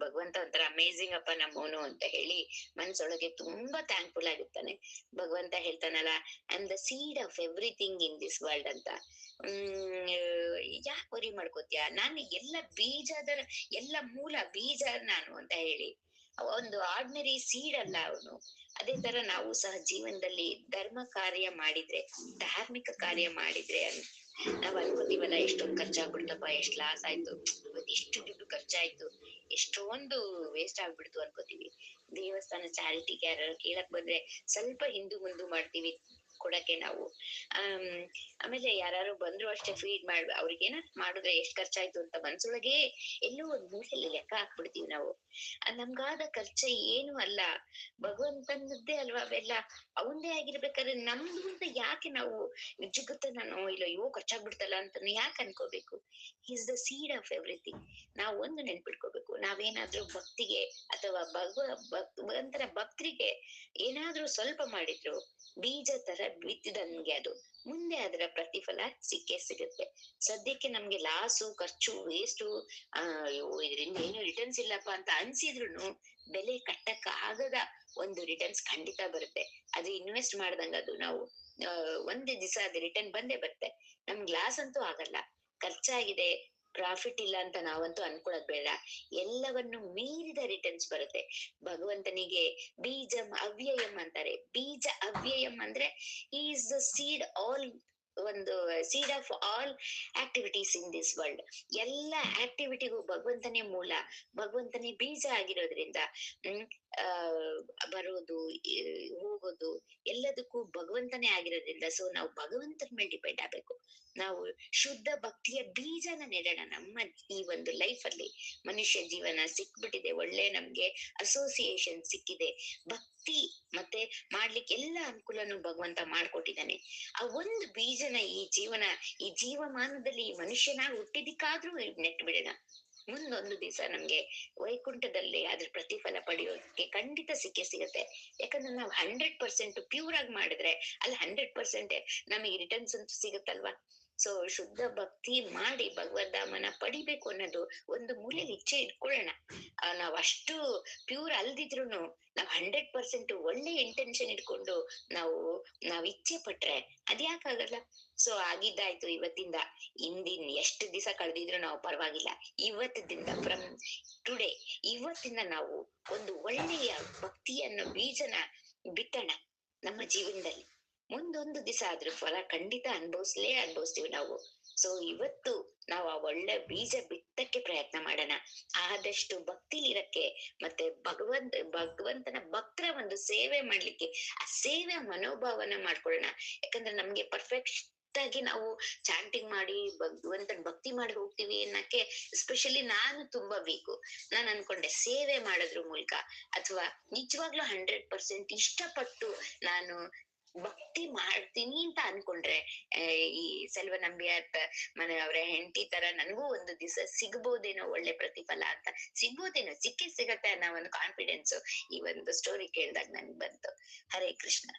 ಭಗವಂತ ಒಂಥರ ಅಮೇಝಿಂಗ್ ಅಪ್ಪ ನಮ್ಮವನು ಅಂತ ಹೇಳಿ ಮನ್ಸೊಳಗೆ ತುಂಬಾ ಥ್ಯಾಂಕ್ಫುಲ್ ಆಗಿರ್ತಾನೆ. ಭಗವಂತ ಹೇಳ್ತಾನಲ್ಲ, I am the seed of everything in this world ಅಂತ. ಯಾಕೆ ವರಿ ಮಾಡ್ಕೋತೀಯ, ನಾನು ಎಲ್ಲ ಬೀಜದ ಎಲ್ಲ ಮೂಲ ಬೀಜ ನಾನು ಅಂತ ಹೇಳಿ. ಒಂದು ಆರ್ಡಿನರಿ ಸೀಡ್ ಅಲ್ಲ ಅವನು. ಅದೇ ತರ ನಾವು ಸಹ ಜೀವನದಲ್ಲಿ ಧರ್ಮ ಕಾರ್ಯ ಮಾಡಿದ್ರೆ, ಧಾರ್ಮಿಕ ಕಾರ್ಯ ಮಾಡಿದ್ರೆ ನಾವ್ ಅನ್ಕೋತೀವಲ್ಲ, ಎಷ್ಟೊಂದ್ ಖರ್ಚಾಗ್ಬಿಡ್ತಪ್ಪ, ಎಷ್ಟ್ ಲಾಸ್ ಆಯ್ತು, ಇವತ್ತು ಎಷ್ಟು ದುಡ್ಡು ಖರ್ಚಾಯ್ತು, ಎಷ್ಟೊಂದು ವೇಸ್ಟ್ ಆಗ್ಬಿಡ್ತು ಅನ್ಕೋತೀವಿ. ದೇವಸ್ಥಾನ ಚಾರಿಟಿಗೆ ಯಾರು ಕೇಳಕ್ ಬಂದ್ರೆ ಸ್ವಲ್ಪ ಹಿಂದು ಮುಂದು ಮಾಡ್ತೀವಿ ಕೊಡಕ್ಕೆ ನಾವು. ಆಮ್ ಆಮೇಲೆ ಯಾರು ಬಂದ್ರು ಅಷ್ಟೇ ಫೀಡ್ ಅವ್ರಿಗೆ ಏನಾದ್ರು ಮಾಡಿದ್ರೆ ಎಷ್ಟ್ ಖರ್ಚಾಯ್ತು ಅಂತ ಮನ್ಸೊಳಗೆ ಎಲ್ಲೋ ಒಂದ್ ಮೂಲೆಯಲ್ಲಿ ಲೆಕ್ಕ ಹಾಕ್ಬಿಡ್ತೀವಿ ನಾವು. ನಮ್ಗಾದ ಖರ್ಚ ಏನು ಅಲ್ಲ, ಭಗವಂತನದ್ದೇ ಅಲ್ವಾ ಅವೆಲ್ಲ. ಅವಂದೇ ಆಗಿರ್ಬೇಕಾದ್ರೆ ನಮ್ದು ಅಂತ ಯಾಕೆ ನಾವು ನಿಜಕ್ಕೂ ನಾನು ಇಲ್ಲ ಅಯ್ಯೋ ಖರ್ಚಾಗ್ಬಿಡ್ತಲ್ಲ ಅಂತ ಯಾಕೆ ಅನ್ಕೋಬೇಕು. Is the seed of everything. ನಾವ್ ಒಂದು ನೆನ್ಪಿಟ್ಕೋಬೇಕು, ನಾವೇನಾದ್ರೂ ಭಕ್ತಿಗೆ ಅಥವಾ ಭಗವಂತನ ಭಕ್ತರಿಗೆ ಏನಾದ್ರೂ ಸ್ವಲ್ಪ ಮಾಡಿದ್ರು ಬೀಜ ತರ ಬಿತ್ತಿದಂಗೆ ಅದು ಮುಂದೆ ಅದರ ಪ್ರತಿಫಲ ಸಿಕ್ಕೇ ಸಿಗುತ್ತೆ. ಸದ್ಯಕ್ಕೆ ನಮ್ಗೆ ಲಾಸು, ಖರ್ಚು, ವೇಸ್ಟು, ಅಯ್ಯೋ ಇದರಿಂದ ಏನು ರಿಟರ್ನ್ಸ್ ಇಲ್ಲಪ್ಪ ಅಂತ ಅನ್ಸಿದ್ರು ಬೆಲೆ ಕಟ್ಟಕ್ ಆಗದ ಒಂದು ರಿಟರ್ನ್ಸ್ ಖಂಡಿತ ಬರುತ್ತೆ. ಅದು ಇನ್ವೆಸ್ಟ್ ಮಾಡ್ದಂಗ ಅದು ನಾವು ಒಂದೇ ದಿವಸ ಅದು ರಿಟರ್ನ್ ಬಂದೇ ಬರುತ್ತೆ. ನಮ್ಗೆ ಲಾಸ್ ಅಂತೂ ಆಗಲ್ಲ. ಖರ್ಚಾಗಿದೆ, ಪ್ರಾಫಿಟ್ ಇಲ್ಲ ಅಂತ ನಾವಂತೂ ಅನ್ಕೊಳಕ್ ಬೇಡ. ಎಲ್ಲವನ್ನು ಮೀರಿದ ರಿಟರ್ನ್ಸ್ ಬರುತ್ತೆ. ಭಗವಂತನಿಗೆ ಬೀಜಂ ಅವ್ಯಯಂ ಅಂತಾರೆ. ಬೀಜ ಅವ್ಯಯಂ ಅಂದ್ರೆ ಈಸ್ ದ ಸೀಡ್ ಆಲ್, ಒಂದು seed of all activities in this world. ಎಲ್ಲ ಆಕ್ಟಿವಿಟಿಗೂ ಭಗವಂತನೇ ಮೂಲ, ಭಗವಂತನೇ ಬೀಜ ಆಗಿರೋದ್ರಿಂದ ಹ್ಮ್ ಆ ಬರೋದು ಹೋಗೋದು ಎಲ್ಲದಕ್ಕೂ ಭಗವಂತನೇ ಆಗಿರೋದ್ರಿಂದ ಸೊ ನಾವು ಭಗವಂತನ ಮೇಲೆ ಡಿಪೆಂಡ್ ಆಗ್ಬೇಕು. ನಾವು ಶುದ್ಧ ಭಕ್ತಿಯ ಬೀಜನ ನೆಡೋಣ ನಮ್ಮ ಈ ಒಂದು ಲೈಫ್ ಅಲ್ಲಿ. ಮನುಷ್ಯ ಜೀವನ ಸಿಕ್ಬಿಟ್ಟಿದೆ, ಒಳ್ಳೆ ನಮ್ಗೆ ಅಸೋಸಿಯೇಷನ್ ಸಿಕ್ಕಿದೆ, ಭಕ್ತಿ ಮತ್ತೆ ಮಾಡ್ಲಿಕ್ಕೆ ಎಲ್ಲ ಅನುಕೂಲನು ಭಗವಂತ ಮಾಡ್ಕೊಟ್ಟಿದ್ದಾನೆ. ಆ ಒಂದು ಬೀಜನ ಈ ಜೀವಮಾನದಲ್ಲಿ ಈ ಮನುಷ್ಯನಾಗಿ ಹುಟ್ಟಿದಿಕ್ಕಾದ್ರೂ ನೆಟ್ ಬಿಡೋಣ. ಮುಂದೊಂದು ದಿವಸ ನಮ್ಗೆ ವೈಕುಂಠದಲ್ಲಿ ಅದ್ರ ಪ್ರತಿಫಲ ಪಡೆಯೋದಕ್ಕೆ ಖಂಡಿತ ಸಿಕ್ಕೇ ಸಿಗತ್ತೆ. ಯಾಕಂದ್ರೆ ನಾವು 100% ಪ್ಯೂರ್ ಆಗಿ ಮಾಡಿದ್ರೆ ಅಲ್ಲಿ 100% ನಮಗೆ ರಿಟರ್ನ್ಸ್ ಅಂತೂ ಸಿಗುತ್ತಲ್ವಾ. ಸೊ ಶುದ್ಧ ಭಕ್ತಿ ಮಾಡಿ ಭಗವದ್ಧಾಮನ ಪಡಿಬೇಕು ಅನ್ನೋದು ಒಂದು ಮೂಲೆಯಲ್ಲಿ ಇಚ್ಛೆ ಇಟ್ಕೊಳ್ಳೋಣ. ನಾವ್ ಅಷ್ಟು ಪ್ಯೂರ್ ಅಲ್ದಿದ್ರುನು ನಾವ್ 100% ಒಳ್ಳೆ ಇಂಟೆನ್ಷನ್ ಇಟ್ಕೊಂಡು ನಾವ್ ಇಚ್ಛೆ ಪಟ್ರೆ ಅದ್ಯಾಕಾಗಲ್ಲ. ಸೊ ಆಗಿದ್ದಾಯ್ತು ಇವತ್ತಿಂದ. ಹಿಂದಿನ ಎಷ್ಟು ದಿವಸ ಕಳೆದಿದ್ರು ನಾವು ಪರವಾಗಿಲ್ಲ. ಇವತ್ತಿನಿಂದ ಫ್ರಮ್ ಟುಡೇ, ಇವತ್ತಿಂದ ನಾವು ಒಂದು ಒಳ್ಳೆಯ ಭಕ್ತಿಯನ್ನು ಬೀಜನ ಬಿತ್ತೋಣ ನಮ್ಮ ಜೀವನದಲ್ಲಿ. ಮುಂದೊಂದು ದಿವಸ ಅದ್ರ ಫಲ ಖಂಡಿತ ಅನುಭವಿಸ್ತೀವಿ ನಾವು. ಸೊ ಇವತ್ತು ನಾವು ಆ ಒಳ್ಳೆ ಬೀಜ ಬಿತ್ತಕ್ಕೆ ಪ್ರಯತ್ನ ಮಾಡೋಣ. ಆದಷ್ಟು ಭಕ್ತಿಲಿರಕ್ಕೆ ಮತ್ತೆ ಭಗವಂತನ ಭಕ್ತರ ಒಂದು ಸೇವೆ ಮಾಡ್ಲಿಕ್ಕೆ ಆ ಸೇವೆ ಮನೋಭಾವನ ಮಾಡ್ಕೊಳ್ಳೋಣ. ಯಾಕಂದ್ರೆ ನಮ್ಗೆ ಪರ್ಫೆಕ್ಟ್ ಆಗಿ ನಾವು ಚಾಂಟಿಂಗ್ ಮಾಡಿ ಭಗವಂತನ ಭಕ್ತಿ ಮಾಡಿ ಹೋಗ್ತೀವಿ ಅನ್ನಕ್ಕೆ ಎಸ್ಪೆಷಲಿ ನಾನು ತುಂಬಾ ವೀಕು. ನಾನ್ ಅನ್ಕೊಂಡೆ ಸೇವೆ ಮಾಡೋದ್ರ ಮೂಲಕ ಅಥವಾ ನಿಜವಾಗ್ಲೂ 100% ಇಷ್ಟಪಟ್ಟು ನಾನು ಭಕ್ತಿ ಮಾಡ್ತೀನಿ ಅಂತ ಅನ್ಕೊಂಡ್ರೆ ಈ ಸೆಲ್ವ ನಂಬಿಯಾರ್ ಮನೆ ಅವರ ಹೆಂಡತಿ ತರ ನನಗೂ ಒಂದು ದಿವಸ ಸಿಗ್ಬೋದೇನೋ ಒಳ್ಳೆ ಪ್ರತಿಫಲ ಅಂತ. ಸಿಕ್ಕೇ ಸಿಗತ್ತೆ ಅನ್ನೋ ಒಂದು ಕಾನ್ಫಿಡೆನ್ಸ್ ಈ ಒಂದು ಸ್ಟೋರಿ ಕೇಳಿದಾಗ ನನ್ಗೆ ಬಂತು. ಹರೇ ಕೃಷ್ಣ.